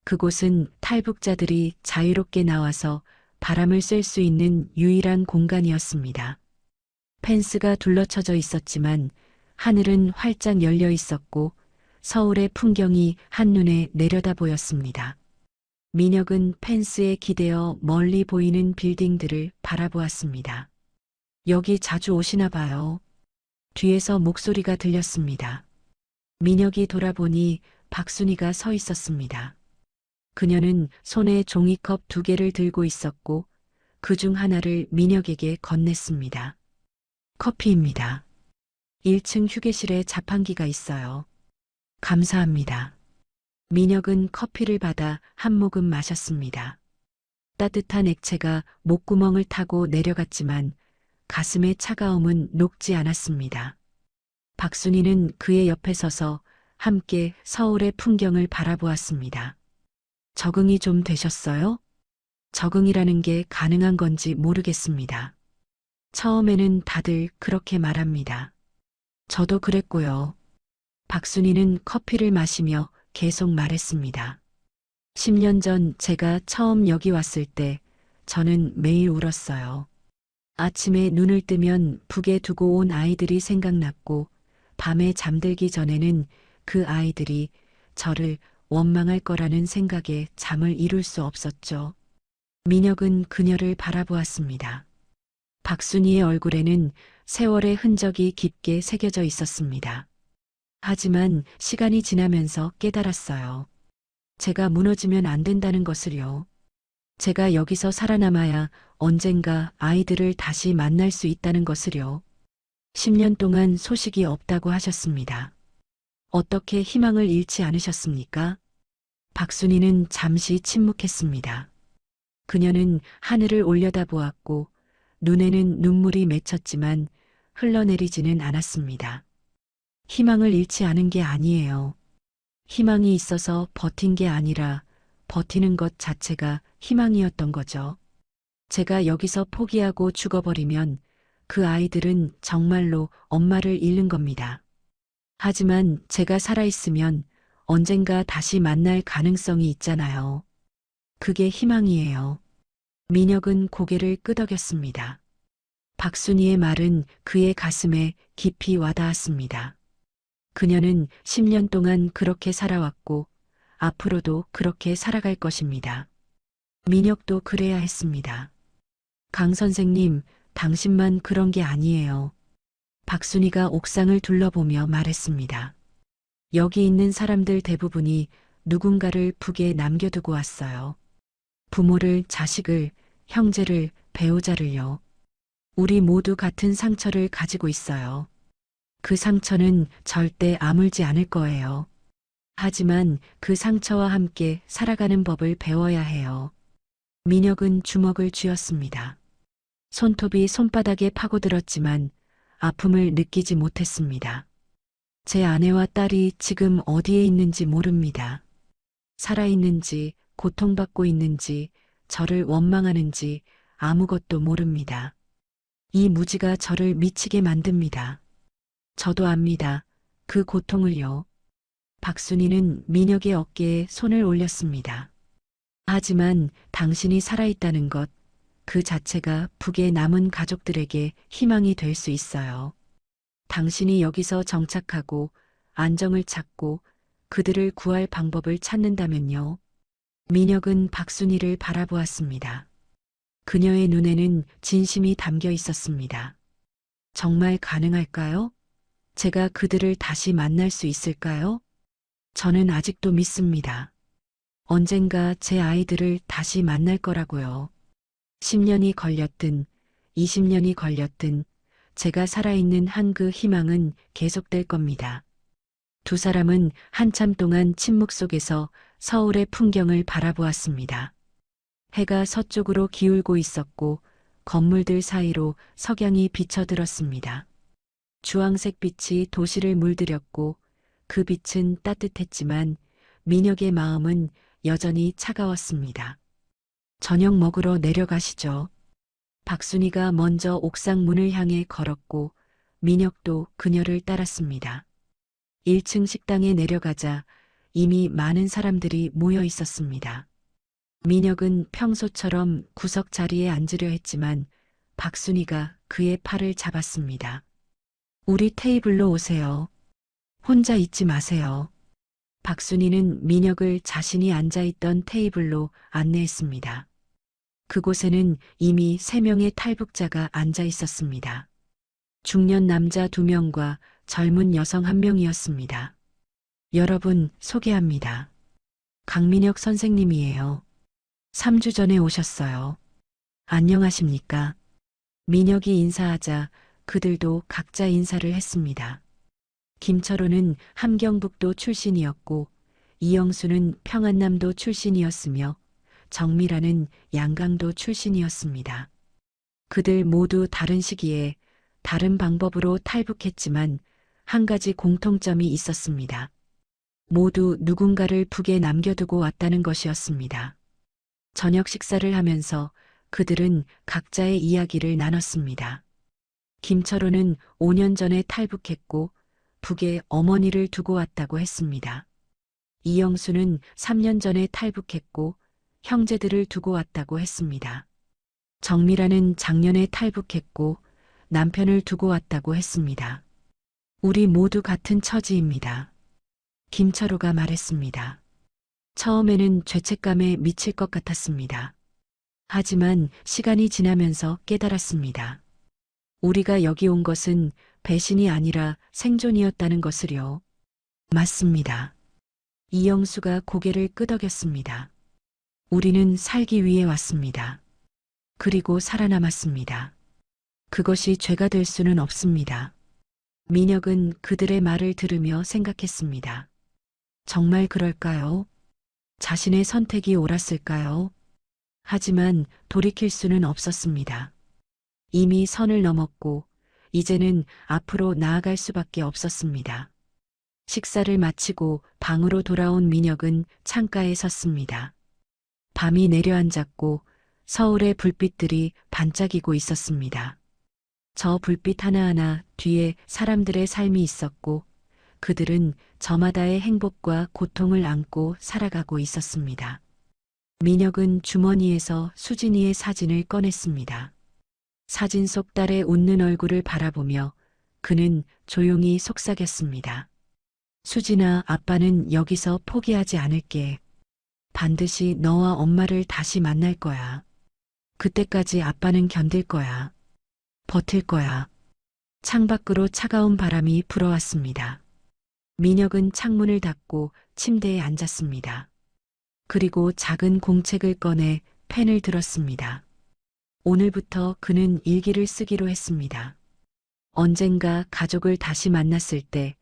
그곳은 탈북자들이 자유롭게 나와서 바람을 쐴 수 있는 유일한 공간이었습니다. 펜스가 둘러쳐져 있었지만 하늘은 활짝 열려 있었고 서울의 풍경이 한눈에 내려다 보였습니다. 민혁은 펜스에 기대어 멀리 보이는 빌딩들을 바라보았습니다. 여기 자주 오시나 봐요. 뒤에서 목소리가 들렸습니다. 민혁이 돌아보니 박순이가 서 있었습니다. 그녀는 손에 종이컵 2개를 들고 있었고 그 중 하나를 민혁에게 건넸습니다. 커피입니다. 1층 휴게실에 자판기가 있어요. 감사합니다. 민혁은 커피를 받아 한 모금 마셨습니다. 따뜻한 액체가 목구멍을 타고 내려갔지만 가슴의 차가움은 녹지 않았습니다. 박순이는 그의 옆에 서서 함께 서울의 풍경을 바라보았습니다. 적응이 좀 되셨어요? 적응이라는 게 가능한 건지 모르겠습니다. 처음에는 다들 그렇게 말합니다. 저도 그랬고요. 박순이는 커피를 마시며 계속 말했습니다. 10년 전 제가 처음 여기 왔을 때 저는 매일 울었어요. 아침에 눈을 뜨면 북에 두고 온 아이들이 생각났고 밤에 잠들기 전에는 그 아이들이 저를 원망할 거라는 생각에 잠을 이룰 수 없었죠. 민혁은 그녀를 바라보았습니다. 박순이의 얼굴에는 세월의 흔적이 깊게 새겨져 있었습니다. 하지만 시간이 지나면서 깨달았어요. 제가 무너지면 안 된다는 것을요. 제가 여기서 살아남아야 언젠가 아이들을 다시 만날 수 있다는 것을요. 10년 동안 소식이 없다고 하셨습니다. 어떻게 희망을 잃지 않으셨습니까? 박순이는 잠시 침묵했습니다. 그녀는 하늘을 올려다보았고 눈에는 눈물이 맺혔지만 흘러내리지는 않았습니다. 희망을 잃지 않은 게 아니에요. 희망이 있어서 버틴 게 아니라 버티는 것 자체가 희망이었던 거죠. 제가 여기서 포기하고 죽어버리면 그 아이들은 정말로 엄마를 잃는 겁니다. 하지만 제가 살아있으면 언젠가 다시 만날 가능성이 있잖아요. 그게 희망이에요. 민혁은 고개를 끄덕였습니다. 박순이의 말은 그의 가슴에 깊이 와닿았습니다. 그녀는 10년 동안 그렇게 살아왔고 앞으로도 그렇게 살아갈 것입니다. 민혁도 그래야 했습니다. 강 선생님, 당신만 그런 게 아니에요. 박순이가 옥상을 둘러보며 말했습니다. 여기 있는 사람들 대부분이 누군가를 북에 남겨두고 왔어요. 부모를, 자식을, 형제를, 배우자를요. 우리 모두 같은 상처를 가지고 있어요. 그 상처는 절대 아물지 않을 거예요. 하지만 그 상처와 함께 살아가는 법을 배워야 해요. 민혁은 주먹을 쥐었습니다. 손톱이 손바닥에 파고들었지만 아픔을 느끼지 못했습니다. 제 아내와 딸이 지금 어디에 있는지 모릅니다. 살아있는지, 고통받고 있는지, 저를 원망하는지 아무것도 모릅니다. 이 무지가 저를 미치게 만듭니다. 저도 압니다. 그 고통을요. 박순이는 민혁의 어깨에 손을 올렸습니다. 하지만 당신이 살아있다는 것, 그 자체가 북에 남은 가족들에게 희망이 될 수 있어요. 당신이 여기서 정착하고 안정을 찾고 그들을 구할 방법을 찾는다면요. 민혁은 박순이를 바라보았습니다. 그녀의 눈에는 진심이 담겨 있었습니다. 정말 가능할까요? 제가 그들을 다시 만날 수 있을까요? 저는 아직도 믿습니다. 언젠가 제 아이들을 다시 만날 거라고요. 10년이 걸렸든 20년이 걸렸든 제가 살아있는 한 그 희망은 계속될 겁니다. 두 사람은 한참 동안 침묵 속에서 서울의 풍경을 바라보았습니다. 해가 서쪽으로 기울고 있었고 건물들 사이로 석양이 비쳐들었습니다. 주황색 빛이 도시를 물들였고 그 빛은 따뜻했지만 민혁의 마음은 여전히 차가웠습니다. 저녁 먹으러 내려가시죠. 박순이가 먼저 옥상 문을 향해 걸었고 민혁도 그녀를 따랐습니다. 1층 식당에 내려가자 이미 많은 사람들이 모여 있었습니다. 민혁은 평소처럼 구석 자리에 앉으려 했지만 박순이가 그의 팔을 잡았습니다. 우리 테이블로 오세요. 혼자 있지 마세요. 박순희는 민혁을 자신이 앉아있던 테이블로 안내했습니다. 그곳에는 이미 3명의 탈북자가 앉아 있었습니다. 중년 남자 2명과 젊은 여성 1명이었습니다. 여러분, 소개합니다. 강민혁 선생님이에요. 3주 전에 오셨어요. 안녕하십니까? 민혁이 인사하자 그들도 각자 인사를 했습니다. 김철호는 함경북도 출신이었고 이영수는 평안남도 출신이었으며 정미라는 양강도 출신이었습니다. 그들 모두 다른 시기에 다른 방법으로 탈북했지만 한 가지 공통점이 있었습니다. 모두 누군가를 북에 남겨두고 왔다는 것이었습니다. 저녁 식사를 하면서 그들은 각자의 이야기를 나눴습니다. 김철호는 5년 전에 탈북했고 북에 어머니를 두고 왔다고 했습니다. 이영수는 3년 전에 탈북했고 형제들을 두고 왔다고 했습니다. 정미라는 작년에 탈북했고 남편을 두고 왔다고 했습니다. 우리 모두 같은 처지입니다. 김철호가 말했습니다. 처음에는 죄책감에 미칠 것 같았습니다. 하지만 시간이 지나면서 깨달았습니다. 우리가 여기 온 것은 배신이 아니라 생존이었다는 것을요. 맞습니다. 이영수가 고개를 끄덕였습니다. 우리는 살기 위해 왔습니다. 그리고 살아남았습니다. 그것이 죄가 될 수는 없습니다. 민혁은 그들의 말을 들으며 생각했습니다. 정말 그럴까요? 자신의 선택이 옳았을까요? 하지만 돌이킬 수는 없었습니다. 이미 선을 넘었고 이제는 앞으로 나아갈 수밖에 없었습니다. 식사를 마치고 방으로 돌아온 민혁은 창가에 섰습니다. 밤이 내려앉았고 서울의 불빛들이 반짝이고 있었습니다. 저 불빛 하나하나 뒤에 사람들의 삶이 있었고 그들은 저마다의 행복과 고통을 안고 살아가고 있었습니다. 민혁은 주머니에서 수진이의 사진을 꺼냈습니다. 사진 속 딸의 웃는 얼굴을 바라보며 그는 조용히 속삭였습니다. 수진아, 아빠는 여기서 포기하지 않을게. 반드시 너와 엄마를 다시 만날 거야. 그때까지 아빠는 견딜 거야. 버틸 거야. 창밖으로 차가운 바람이 불어왔습니다. 민혁은 창문을 닫고 침대에 앉았습니다. 그리고 작은 공책을 꺼내 펜을 들었습니다. 오늘부터 그는 일기를 쓰기로 했습니다. 언젠가 가족을 다시 만났을 때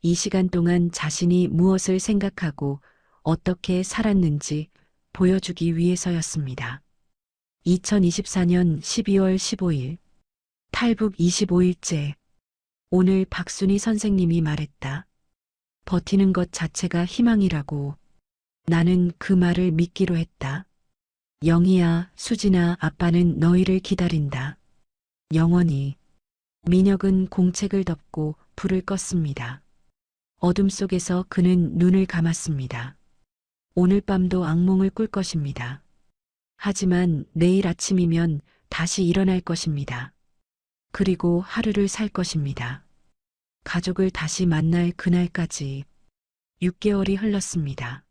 이 시간 동안 자신이 무엇을 생각하고 어떻게 살았는지 보여주기 위해서였습니다. 2024년 12월 15일 탈북 25일째. 오늘 박순희 선생님이 말했다. 버티는 것 자체가 희망이라고. 나는 그 말을 믿기로 했다. 영희야, 수진아, 아빠는 너희를 기다린다. 영원히. 민혁은 공책을 덮고 불을 껐습니다. 어둠 속에서 그는 눈을 감았습니다. 오늘 밤도 악몽을 꿀 것입니다. 하지만 내일 아침이면 다시 일어날 것입니다. 그리고 하루를 살 것입니다. 가족을 다시 만날 그날까지 6개월이 흘렀습니다.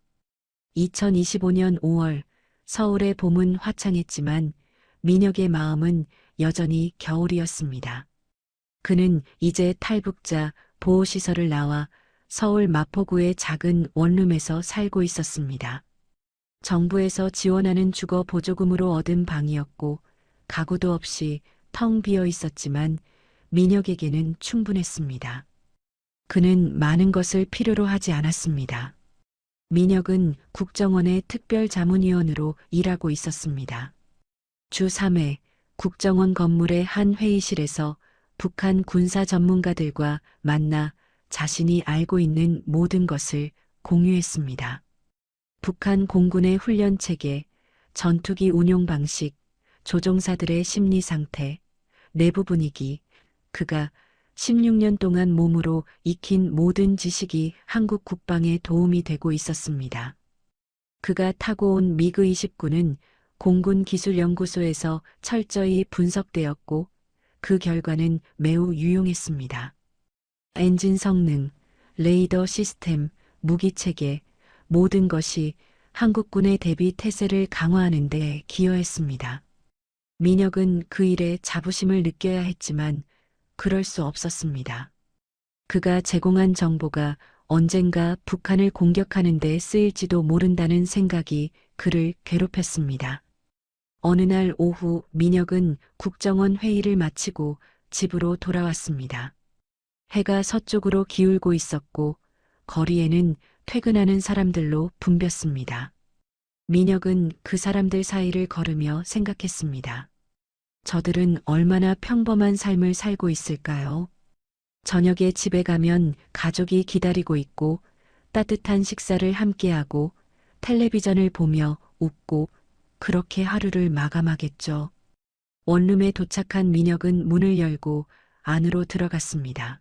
2025년 5월 서울의 봄은 화창했지만 민혁의 마음은 여전히 겨울이었습니다. 그는 이제 탈북자 보호시설을 나와 서울 마포구의 작은 원룸에서 살고 있었습니다. 정부에서 지원하는 주거 보조금으로 얻은 방이었고 가구도 없이 텅 비어 있었지만 민혁에게는 충분했습니다. 그는 많은 것을 필요로 하지 않았습니다. 민혁은 국정원의 특별자문위원으로 일하고 있었습니다. 주 3회 국정원 건물의 한 회의실에서 북한 군사 전문가들과 만나 자신이 알고 있는 모든 것을 공유했습니다. 북한 공군의 훈련 체계, 전투기 운용 방식, 조종사들의 심리 상태, 내부 분위기, 그가 16년 동안 몸으로 익힌 모든 지식이 한국 국방에 도움이 되고 있었습니다. 그가 타고 온 미그 29는 공군기술연구소에서 철저히 분석되었고 그 결과는 매우 유용했습니다. 엔진 성능, 레이더 시스템, 무기 체계, 모든 것이 한국군의 대비 태세를 강화하는 데 기여했습니다. 민혁은 그 일에 자부심을 느껴야 했지만 그럴 수 없었습니다. 그가 제공한 정보가 언젠가 북한을 공격하는 데 쓰일지도 모른다는 생각이 그를 괴롭혔습니다. 어느 날 오후 민혁은 국정원 회의를 마치고 집으로 돌아왔습니다. 해가 서쪽으로 기울고 있었고 거리에는 퇴근하는 사람들로 붐볐습니다. 민혁은 그 사람들 사이를 걸으며 생각했습니다. 저들은 얼마나 평범한 삶을 살고 있을까요? 저녁에 집에 가면 가족이 기다리고 있고 따뜻한 식사를 함께하고 텔레비전을 보며 웃고 그렇게 하루를 마감하겠죠. 원룸에 도착한 민혁은 문을 열고 안으로 들어갔습니다.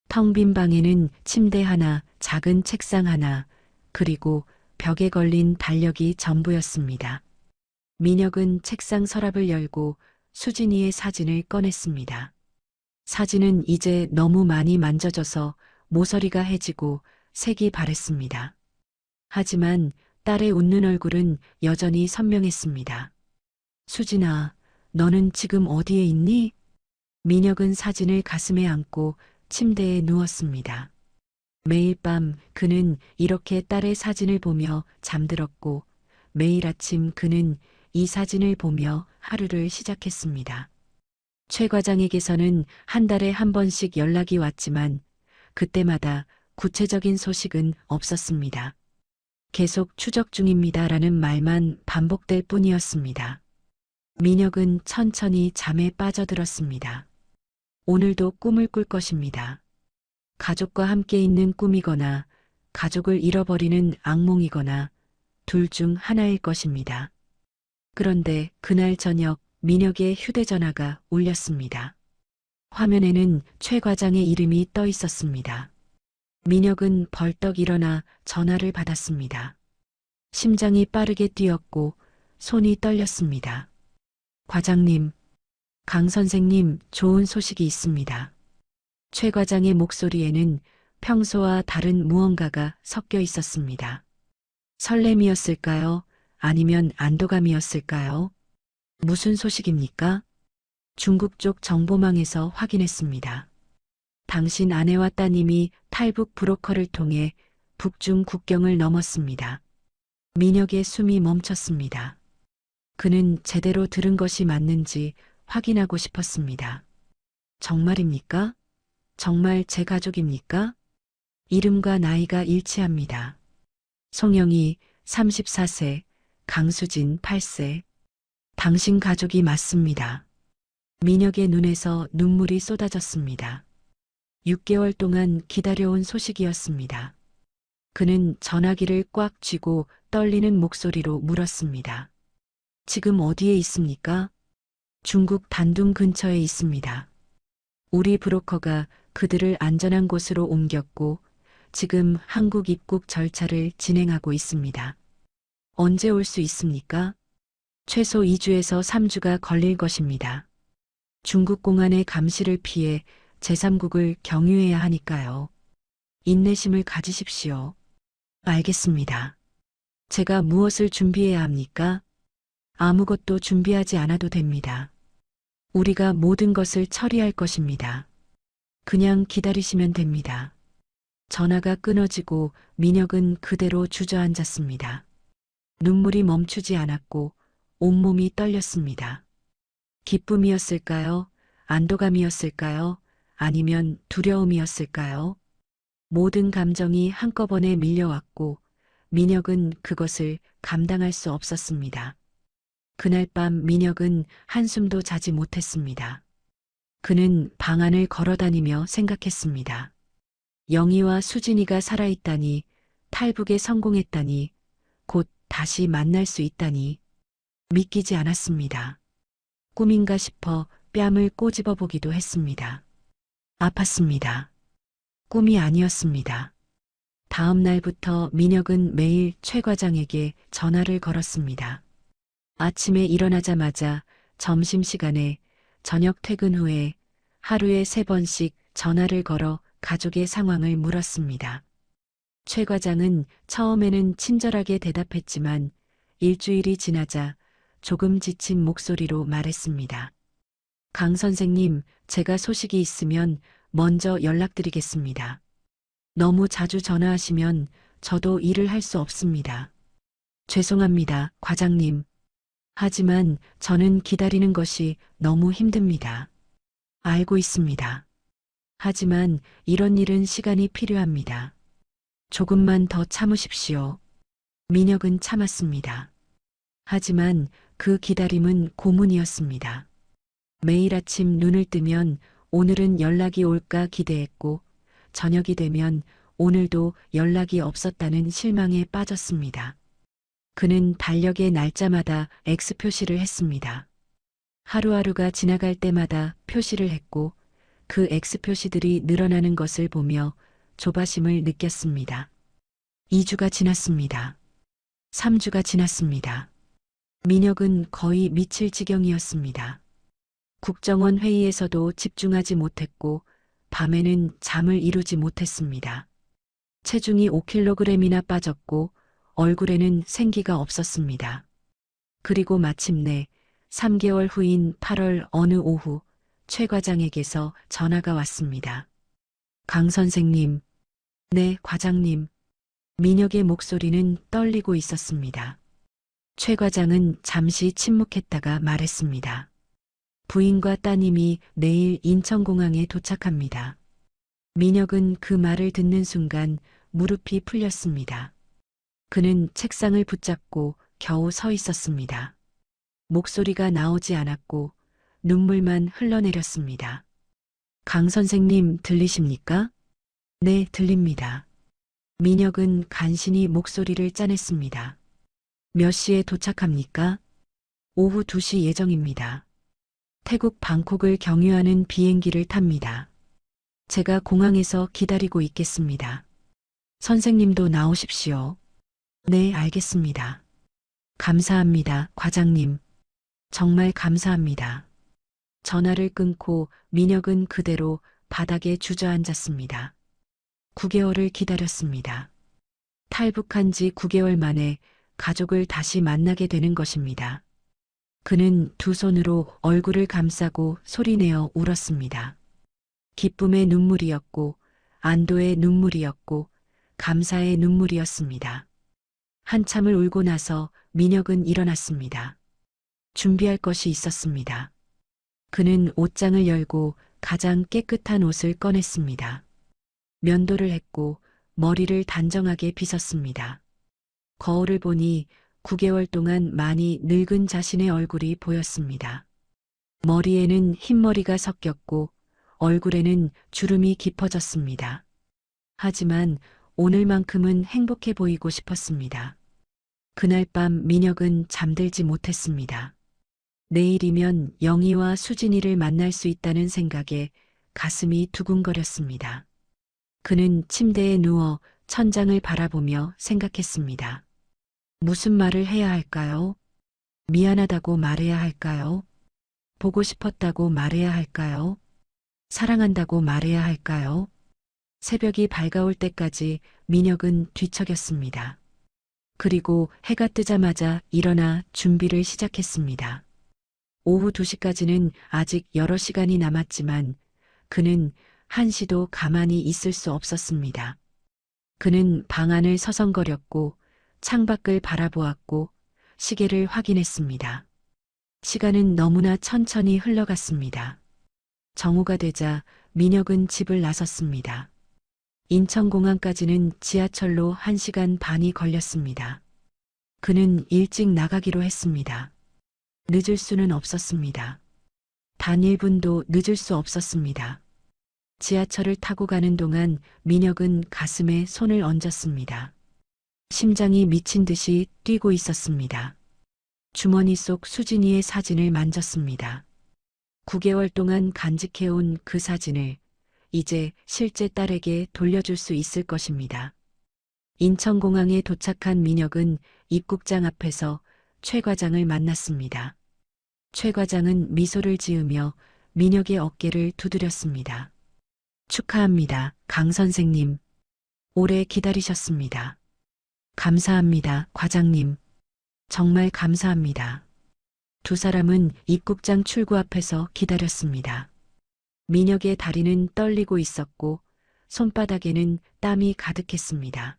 텅 빈 방에는 침대 하나, 작은 책상 하나, 그리고 벽에 걸린 달력이 전부였습니다. 민혁은 책상 서랍을 열고 수진이의 사진을 꺼냈습니다. 사진은 이제 너무 많이 만져져서 모서리가 해지고 색이 바랬습니다. 하지만 딸의 웃는 얼굴은 여전히 선명했습니다. 수진아, 너는 지금 어디에 있니? 민혁은 사진을 가슴에 안고 침대에 누웠습니다. 매일 밤 그는 이렇게 딸의 사진을 보며 잠들었고 매일 아침 그는 이 사진을 보며 하루를 시작했습니다. 최 과장에게서는 한 달에 한 번씩 연락이 왔지만 그때마다 구체적인 소식은 없었습니다. 계속 추적 중입니다라는 말만 반복될 뿐이었습니다. 민혁은 천천히 잠에 빠져들었습니다. 오늘도 꿈을 꿀 것입니다. 가족과 함께 있는 꿈이거나 가족을 잃어버리는 악몽이거나 둘 중 하나일 것입니다. 그런데 그날 저녁 민혁의 휴대전화가 울렸습니다. 화면에는 최 과장의 이름이 떠 있었습니다. 민혁은 벌떡 일어나 전화를 받았습니다. 심장이 빠르게 뛰었고 손이 떨렸습니다. 과장님, 강 선생님, 좋은 소식이 있습니다. 최 과장의 목소리에는 평소와 다른 무언가가 섞여 있었습니다. 설렘이었을까요? 아니면 안도감이었을까요? 무슨 소식입니까? 중국 쪽 정보망에서 확인했습니다. 당신 아내와 따님이 탈북 브로커를 통해 북중 국경을 넘었습니다. 민혁의 숨이 멈췄습니다. 그는 제대로 들은 것이 맞는지 확인하고 싶었습니다. 정말입니까? 정말 제 가족입니까? 이름과 나이가 일치합니다. 송영희 34세, 강수진 8세. 당신 가족이 맞습니다. 민혁의 눈에서 눈물이 쏟아졌습니다. 6개월 동안 기다려온 소식이었습니다. 그는 전화기를 꽉 쥐고 떨리는 목소리로 물었습니다. 지금 어디에 있습니까? 중국 단둥 근처에 있습니다. 우리 브로커가 그들을 안전한 곳으로 옮겼고 지금 한국 입국 절차를 진행하고 있습니다. 언제 올 수 있습니까? 최소 2주에서 3주가 걸릴 것입니다. 중국 공안의 감시를 피해 제3국을 경유해야 하니까요. 인내심을 가지십시오. 알겠습니다. 제가 무엇을 준비해야 합니까? 아무것도 준비하지 않아도 됩니다. 우리가 모든 것을 처리할 것입니다. 그냥 기다리시면 됩니다. 전화가 끊어지고 민혁은 그대로 주저앉았습니다. 눈물이 멈추지 않았고 온몸이 떨렸습니다. 기쁨이었을까요? 안도감이었을까요? 아니면 두려움이었을까요? 모든 감정이 한꺼번에 밀려왔고 민혁은 그것을 감당할 수 없었습니다. 그날 밤 민혁은 한숨도 자지 못했습니다. 그는 방 안을 걸어다니며 생각했습니다. 영희와 수진이가 살아있다니, 탈북에 성공했다니, 곧 다시 만날 수 있다니, 믿기지 않았습니다. 꿈인가 싶어 뺨을 꼬집어 보기도 했습니다. 아팠습니다. 꿈이 아니었습니다. 다음 날부터 민혁은 매일 최 과장에게 전화를 걸었습니다. 아침에 일어나자마자 점심시간에 저녁 퇴근 후에 하루에 3번씩 전화를 걸어 가족의 상황을 물었습니다. 최 과장은 처음에는 친절하게 대답했지만 일주일이 지나자 조금 지친 목소리로 말했습니다. 강 선생님, 제가 소식이 있으면 먼저 연락드리겠습니다. 너무 자주 전화하시면 저도 일을 할 수 없습니다. 죄송합니다, 과장님. 하지만 저는 기다리는 것이 너무 힘듭니다. 알고 있습니다. 하지만 이런 일은 시간이 필요합니다. 조금만 더 참으십시오. 민혁은 참았습니다. 하지만 그 기다림은 고문이었습니다. 매일 아침 눈을 뜨면 오늘은 연락이 올까 기대했고 저녁이 되면 오늘도 연락이 없었다는 실망에 빠졌습니다. 그는 달력의 날짜마다 X 표시를 했습니다. 하루하루가 지나갈 때마다 표시를 했고 그 X 표시들이 늘어나는 것을 보며 조바심을 느꼈습니다. 2주가 지났습니다. 3주가 지났습니다. 민혁은 거의 미칠 지경이었습니다. 국정원 회의에서도 집중하지 못했고 밤에는 잠을 이루지 못했습니다. 체중이 5kg이나 빠졌고 얼굴에는 생기가 없었습니다. 그리고 마침내 3개월 후인 8월 어느 오후 최 과장에게서 전화가 왔습니다. 강 선생님. 네, 과장님. 민혁의 목소리는 떨리고 있었습니다. 최 과장은 잠시 침묵했다가 말했습니다. 부인과 따님이 내일 인천공항에 도착합니다. 민혁은 그 말을 듣는 순간 무릎이 풀렸습니다. 그는 책상을 붙잡고 겨우 서 있었습니다. 목소리가 나오지 않았고 눈물만 흘러내렸습니다. 강 선생님 들리십니까? 네, 들립니다. 민혁은 간신히 목소리를 짜냈습니다. 몇 시에 도착합니까? 오후 2시 예정입니다. 태국 방콕을 경유하는 비행기를 탑니다. 제가 공항에서 기다리고 있겠습니다. 선생님도 나오십시오. 네, 알겠습니다. 감사합니다, 과장님. 정말 감사합니다. 전화를 끊고 민혁은 그대로 바닥에 주저앉았습니다. 9개월을 기다렸습니다. 탈북한 지 9개월 만에 가족을 다시 만나게 되는 것입니다. 그는 두 손으로 얼굴을 감싸고 소리내어 울었습니다. 기쁨의 눈물이었고 안도의 눈물이었고 감사의 눈물이었습니다. 한참을 울고 나서 민혁은 일어났습니다. 준비할 것이 있었습니다. 그는 옷장을 열고 가장 깨끗한 옷을 꺼냈습니다. 면도를 했고 머리를 단정하게 빗었습니다. 거울을 보니 9개월 동안 많이 늙은 자신의 얼굴이 보였습니다. 머리에는 흰머리가 섞였고 얼굴에는 주름이 깊어졌습니다. 하지만 오늘만큼은 행복해 보이고 싶었습니다. 그날 밤 민혁은 잠들지 못했습니다. 내일이면 영희와 수진이를 만날 수 있다는 생각에 가슴이 두근거렸습니다. 그는 침대에 누워 천장을 바라보며 생각했습니다. 무슨 말을 해야 할까요? 미안하다고 말해야 할까요? 보고 싶었다고 말해야 할까요? 사랑한다고 말해야 할까요? 새벽이 밝아올 때까지 민혁은 뒤척였습니다. 그리고 해가 뜨자마자 일어나 준비를 시작했습니다. 오후 2시까지는 아직 여러 시간이 남았지만 그는 한시도 가만히 있을 수 없었습니다. 그는 방 안을 서성거렸고 창밖을 바라보았고 시계를 확인했습니다. 시간은 너무나 천천히 흘러갔습니다. 정오가 되자 민혁은 집을 나섰습니다. 인천공항까지는 지하철로 1시간 반이 걸렸습니다. 그는 일찍 나가기로 했습니다. 늦을 수는 없었습니다. 단 1분도 늦을 수 없었습니다. 지하철을 타고 가는 동안 민혁은 가슴에 손을 얹었습니다. 심장이 미친 듯이 뛰고 있었습니다. 주머니 속 수진이의 사진을 만졌습니다. 9개월 동안 간직해온 그 사진을 이제 실제 딸에게 돌려줄 수 있을 것입니다. 인천공항에 도착한 민혁은 입국장 앞에서 최 과장을 만났습니다. 최 과장은 미소를 지으며 민혁의 어깨를 두드렸습니다. 축하합니다, 강 선생님. 오래 기다리셨습니다. 감사합니다, 과장님. 정말 감사합니다. 두 사람은 입국장 출구 앞에서 기다렸습니다. 민혁의 다리는 떨리고 있었고 손바닥에는 땀이 가득했습니다.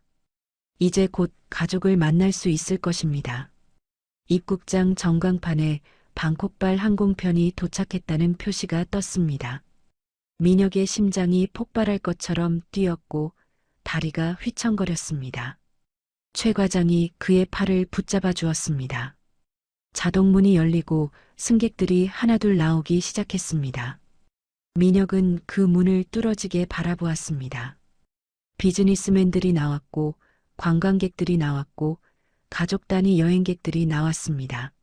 이제 곧 가족을 만날 수 있을 것입니다. 입국장 전광판에 방콕발 항공편이 도착했다는 표시가 떴습니다. 민혁의 심장이 폭발할 것처럼 뛰었고 다리가 휘청거렸습니다. 최 과장이 그의 팔을 붙잡아 주었습니다. 자동문이 열리고 승객들이 하나둘 나오기 시작했습니다. 민혁은 그 문을 뚫어지게 바라보았습니다. 비즈니스맨들이 나왔고 관광객들이 나왔고 가족 단위 여행객들이 나왔습니다.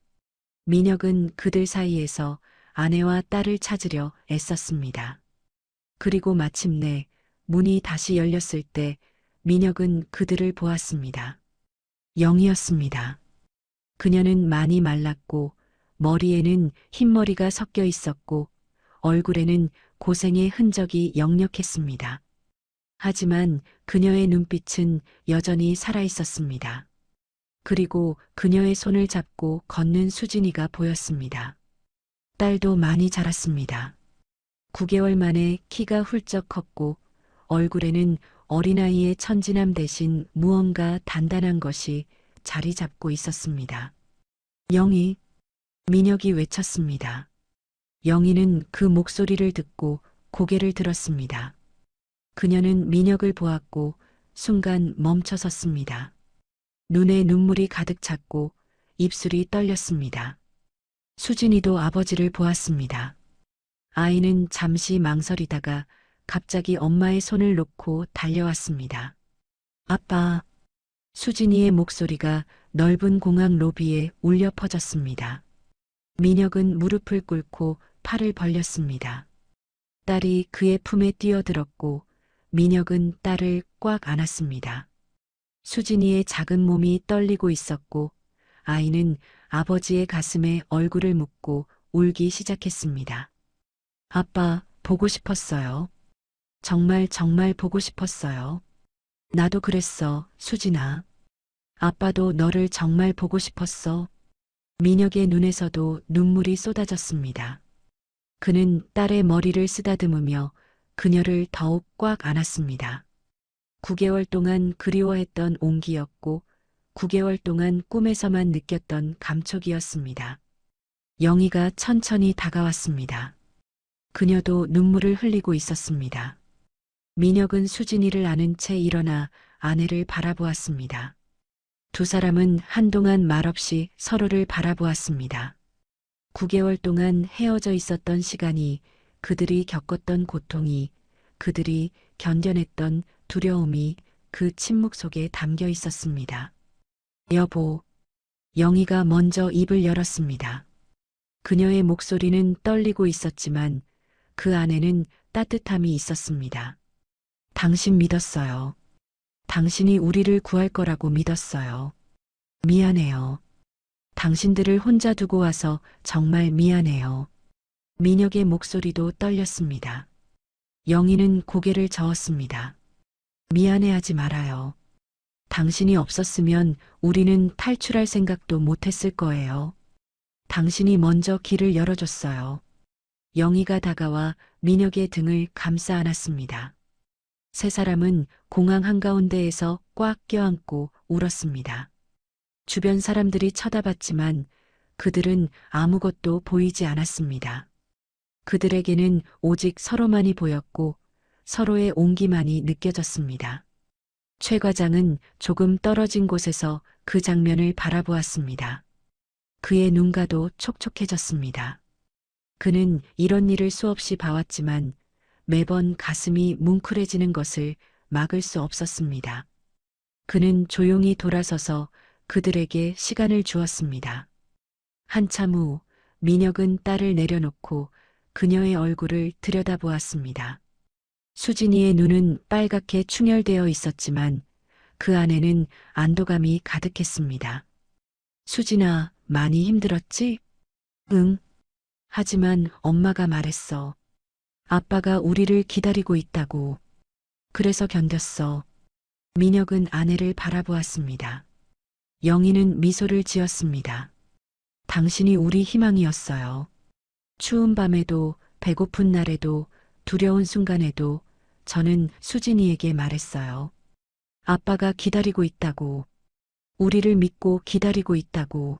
민혁은 그들 사이에서 아내와 딸을 찾으려 애썼습니다. 그리고 마침내 문이 다시 열렸을 때 민혁은 그들을 보았습니다. 영이었습니다. 그녀는 많이 말랐고 머리에는 흰머리가 섞여 있었고 얼굴에는 고생의 흔적이 역력했습니다. 하지만 그녀의 눈빛은 여전히 살아있었습니다. 그리고 그녀의 손을 잡고 걷는 수진이가 보였습니다. 딸도 많이 자랐습니다. 9개월 만에 키가 훌쩍 컸고 얼굴에는 어린아이의 천진함 대신 무언가 단단한 것이 자리 잡고 있었습니다. 영희, 민혁이 외쳤습니다. 영희는 그 목소리를 듣고 고개를 들었습니다. 그녀는 민혁을 보았고 순간 멈춰섰습니다. 눈에 눈물이 가득 찼고 입술이 떨렸습니다. 수진이도 아버지를 보았습니다. 아이는 잠시 망설이다가 갑자기 엄마의 손을 놓고 달려왔습니다. 아빠. 수진이의 목소리가 넓은 공항 로비에 울려 퍼졌습니다. 민혁은 무릎을 꿇고 팔을 벌렸습니다. 딸이 그의 품에 뛰어들었고 민혁은 딸을 꽉 안았습니다. 수진이의 작은 몸이 떨리고 있었고 아이는 아버지의 가슴에 얼굴을 묻고 울기 시작했습니다. 아빠, 보고 싶었어요. 정말 정말 보고 싶었어요. 나도 그랬어, 수진아. 아빠도 너를 정말 보고 싶었어. 민혁의 눈에서도 눈물이 쏟아졌습니다. 그는 딸의 머리를 쓰다듬으며 그녀를 더욱 꽉 안았습니다. 9개월 동안 그리워했던 온기였고 9개월 동안 꿈에서만 느꼈던 감촉이었습니다. 영희가 천천히 다가왔습니다. 그녀도 눈물을 흘리고 있었습니다. 민혁은 수진이를 안은 채 일어나 아내를 바라보았습니다. 두 사람은 한동안 말없이 서로를 바라보았습니다. 9개월 동안 헤어져 있었던 시간이, 그들이 겪었던 고통이, 그들이 견뎌냈던 두려움이 그 침묵 속에 담겨 있었습니다. 여보. 영희가 먼저 입을 열었습니다. 그녀의 목소리는 떨리고 있었지만 그 안에는 따뜻함이 있었습니다. 당신 믿었어요. 당신이 우리를 구할 거라고 믿었어요. 미안해요. 당신들을 혼자 두고 와서 정말 미안해요. 민혁의 목소리도 떨렸습니다. 영희는 고개를 저었습니다. 미안해하지 말아요. 당신이 없었으면 우리는 탈출할 생각도 못했을 거예요. 당신이 먼저 길을 열어줬어요. 영희가 다가와 민혁의 등을 감싸 안았습니다. 세 사람은 공항 한가운데에서 꽉 껴안고 울었습니다. 주변 사람들이 쳐다봤지만 그들은 아무것도 보이지 않았습니다. 그들에게는 오직 서로만이 보였고 서로의 온기만이 느껴졌습니다. 최 과장은 조금 떨어진 곳에서 그 장면을 바라보았습니다. 그의 눈가도 촉촉해졌습니다. 그는 이런 일을 수없이 봐왔지만 매번 가슴이 뭉클해지는 것을 막을 수 없었습니다. 그는 조용히 돌아서서 그들에게 시간을 주었습니다. 한참 후 민혁은 딸을 내려놓고 그녀의 얼굴을 들여다보았습니다. 수진이의 눈은 빨갛게 충혈되어 있었지만 그 안에는 안도감이 가득했습니다. 수진아, 많이 힘들었지? 응. 하지만 엄마가 말했어. 아빠가 우리를 기다리고 있다고. 그래서 견뎠어. 민혁은 아내를 바라보았습니다. 영희는 미소를 지었습니다. 당신이 우리 희망이었어요. 추운 밤에도, 배고픈 날에도, 두려운 순간에도 저는 수진이에게 말했어요. 아빠가 기다리고 있다고. 우리를 믿고 기다리고 있다고.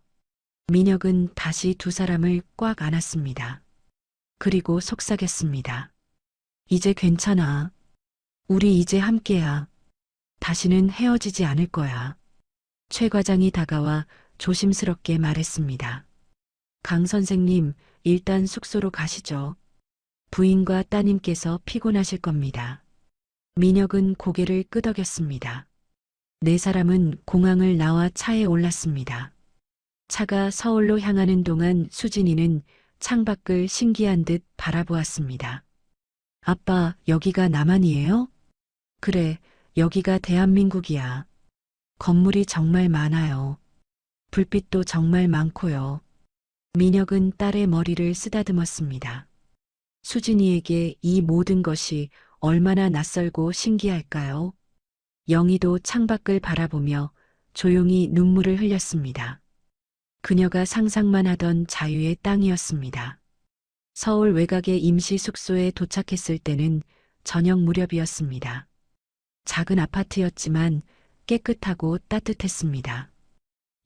민혁은 다시 두 사람을 꽉 안았습니다. 그리고 속삭였습니다. 이제 괜찮아. 우리 이제 함께야. 다시는 헤어지지 않을 거야. 최 과장이 다가와 조심스럽게 말했습니다. 강 선생님, 일단 숙소로 가시죠. 부인과 따님께서 피곤하실 겁니다. 민혁은 고개를 끄덕였습니다. 네 사람은 공항을 나와 차에 올랐습니다. 차가 서울로 향하는 동안 수진이는 창밖을 신기한 듯 바라보았습니다. 아빠, 여기가 남한이에요? 그래, 여기가 대한민국이야. 건물이 정말 많아요. 불빛도 정말 많고요. 민혁은 딸의 머리를 쓰다듬었습니다. 수진이에게 이 모든 것이 얼마나 낯설고 신기할까요? 영희도 창밖을 바라보며 조용히 눈물을 흘렸습니다. 그녀가 상상만 하던 자유의 땅이었습니다. 서울 외곽의 임시 숙소에 도착했을 때는 저녁 무렵이었습니다. 작은 아파트였지만 깨끗하고 따뜻했습니다.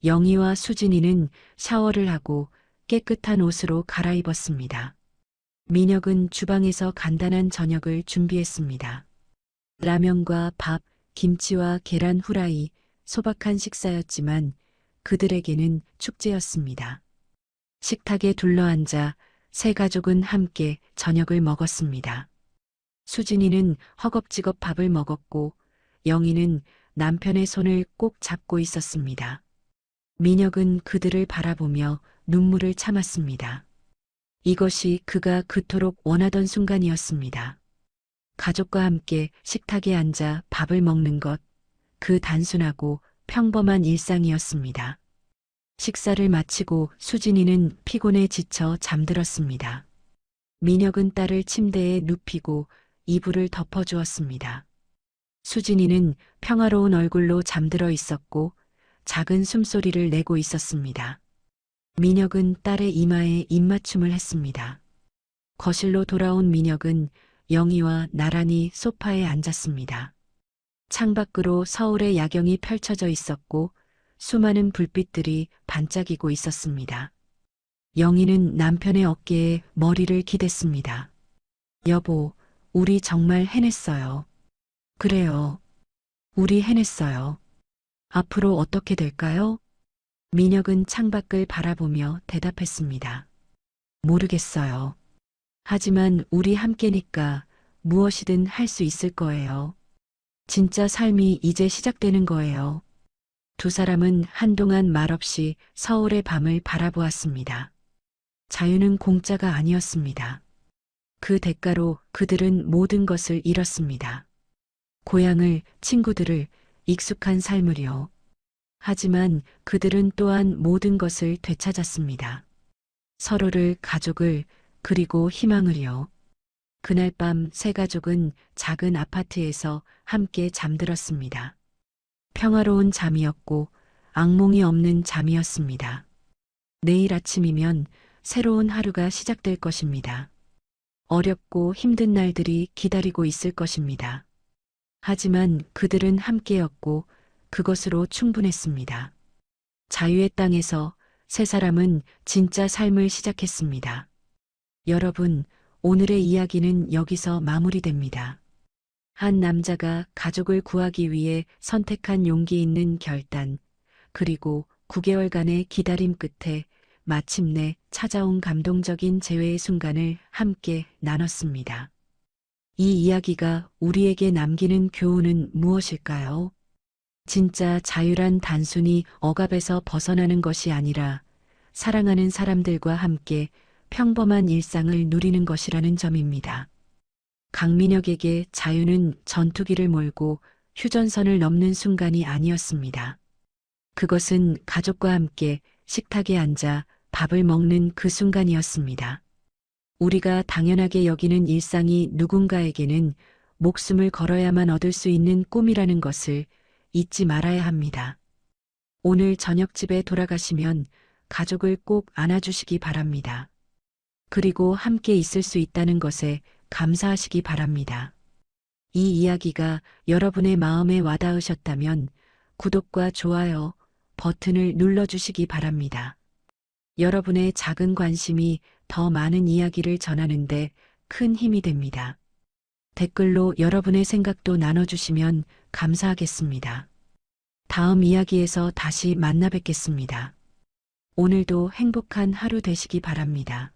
영희와 수진이는 샤워를 하고 깨끗한 옷으로 갈아입었습니다. 민혁은 주방에서 간단한 저녁을 준비했습니다. 라면과 밥, 김치와 계란 후라이, 소박한 식사였지만 그들에게는 축제였습니다. 식탁에 둘러앉아 세 가족은 함께 저녁을 먹었습니다. 수진이는 허겁지겁 밥을 먹었고 영희는 남편의 손을 꼭 잡고 있었습니다. 민혁은 그들을 바라보며 눈물을 참았습니다. 이것이 그가 그토록 원하던 순간이었습니다. 가족과 함께 식탁에 앉아 밥을 먹는 것, 그 단순하고 평범한 일상이었습니다. 식사를 마치고 수진이는 피곤에 지쳐 잠들었습니다. 민혁은 딸을 침대에 눕히고 이불을 덮어주었습니다. 수진이는 평화로운 얼굴로 잠들어 있었고 작은 숨소리를 내고 있었습니다. 민혁은 딸의 이마에 입맞춤을 했습니다. 거실로 돌아온 민혁은 영희와 나란히 소파에 앉았습니다. 창밖으로 서울의 야경이 펼쳐져 있었고 수많은 불빛들이 반짝이고 있었습니다. 영희는 남편의 어깨에 머리를 기댔습니다. 여보, 우리 정말 해냈어요. 그래요. 우리 해냈어요. 앞으로 어떻게 될까요? 민혁은 창밖을 바라보며 대답했습니다. 모르겠어요. 하지만 우리 함께니까 무엇이든 할 수 있을 거예요. 진짜 삶이 이제 시작되는 거예요. 두 사람은 한동안 말없이 서울의 밤을 바라보았습니다. 자유는 공짜가 아니었습니다. 그 대가로 그들은 모든 것을 잃었습니다. 고향을, 친구들을, 익숙한 삶을요. 하지만 그들은 또한 모든 것을 되찾았습니다. 서로를, 가족을, 그리고 희망을요. 그날 밤 세 가족은 작은 아파트에서 함께 잠들었습니다. 평화로운 잠이었고 악몽이 없는 잠이었습니다. 내일 아침이면 새로운 하루가 시작될 것입니다. 어렵고 힘든 날들이 기다리고 있을 것입니다. 하지만 그들은 함께였고 그것으로 충분했습니다. 자유의 땅에서 세 사람은 진짜 삶을 시작했습니다. 여러분, 오늘의 이야기는 여기서 마무리됩니다. 한 남자가 가족을 구하기 위해 선택한 용기 있는 결단, 그리고 9개월간의 기다림 끝에 마침내 찾아온 감동적인 재회의 순간을 함께 나눴습니다. 이 이야기가 우리에게 남기는 교훈은 무엇일까요? 진짜 자유란 단순히 억압에서 벗어나는 것이 아니라 사랑하는 사람들과 함께 평범한 일상을 누리는 것이라는 점입니다. 강민혁에게 자유는 전투기를 몰고 휴전선을 넘는 순간이 아니었습니다. 그것은 가족과 함께 식탁에 앉아 밥을 먹는 그 순간이었습니다. 우리가 당연하게 여기는 일상이 누군가에게는 목숨을 걸어야만 얻을 수 있는 꿈이라는 것을 잊지 말아야 합니다. 오늘 저녁집에 돌아가시면 가족을 꼭 안아주시기 바랍니다. 그리고 함께 있을 수 있다는 것에 감사하시기 바랍니다. 이 이야기가 여러분의 마음에 와닿으셨다면 구독과 좋아요 버튼을 눌러주시기 바랍니다. 여러분의 작은 관심이 더 많은 이야기를 전하는데 큰 힘이 됩니다. 댓글로 여러분의 생각도 나눠주시면 감사하겠습니다. 다음 이야기에서 다시 만나 뵙겠습니다. 오늘도 행복한 하루 되시기 바랍니다.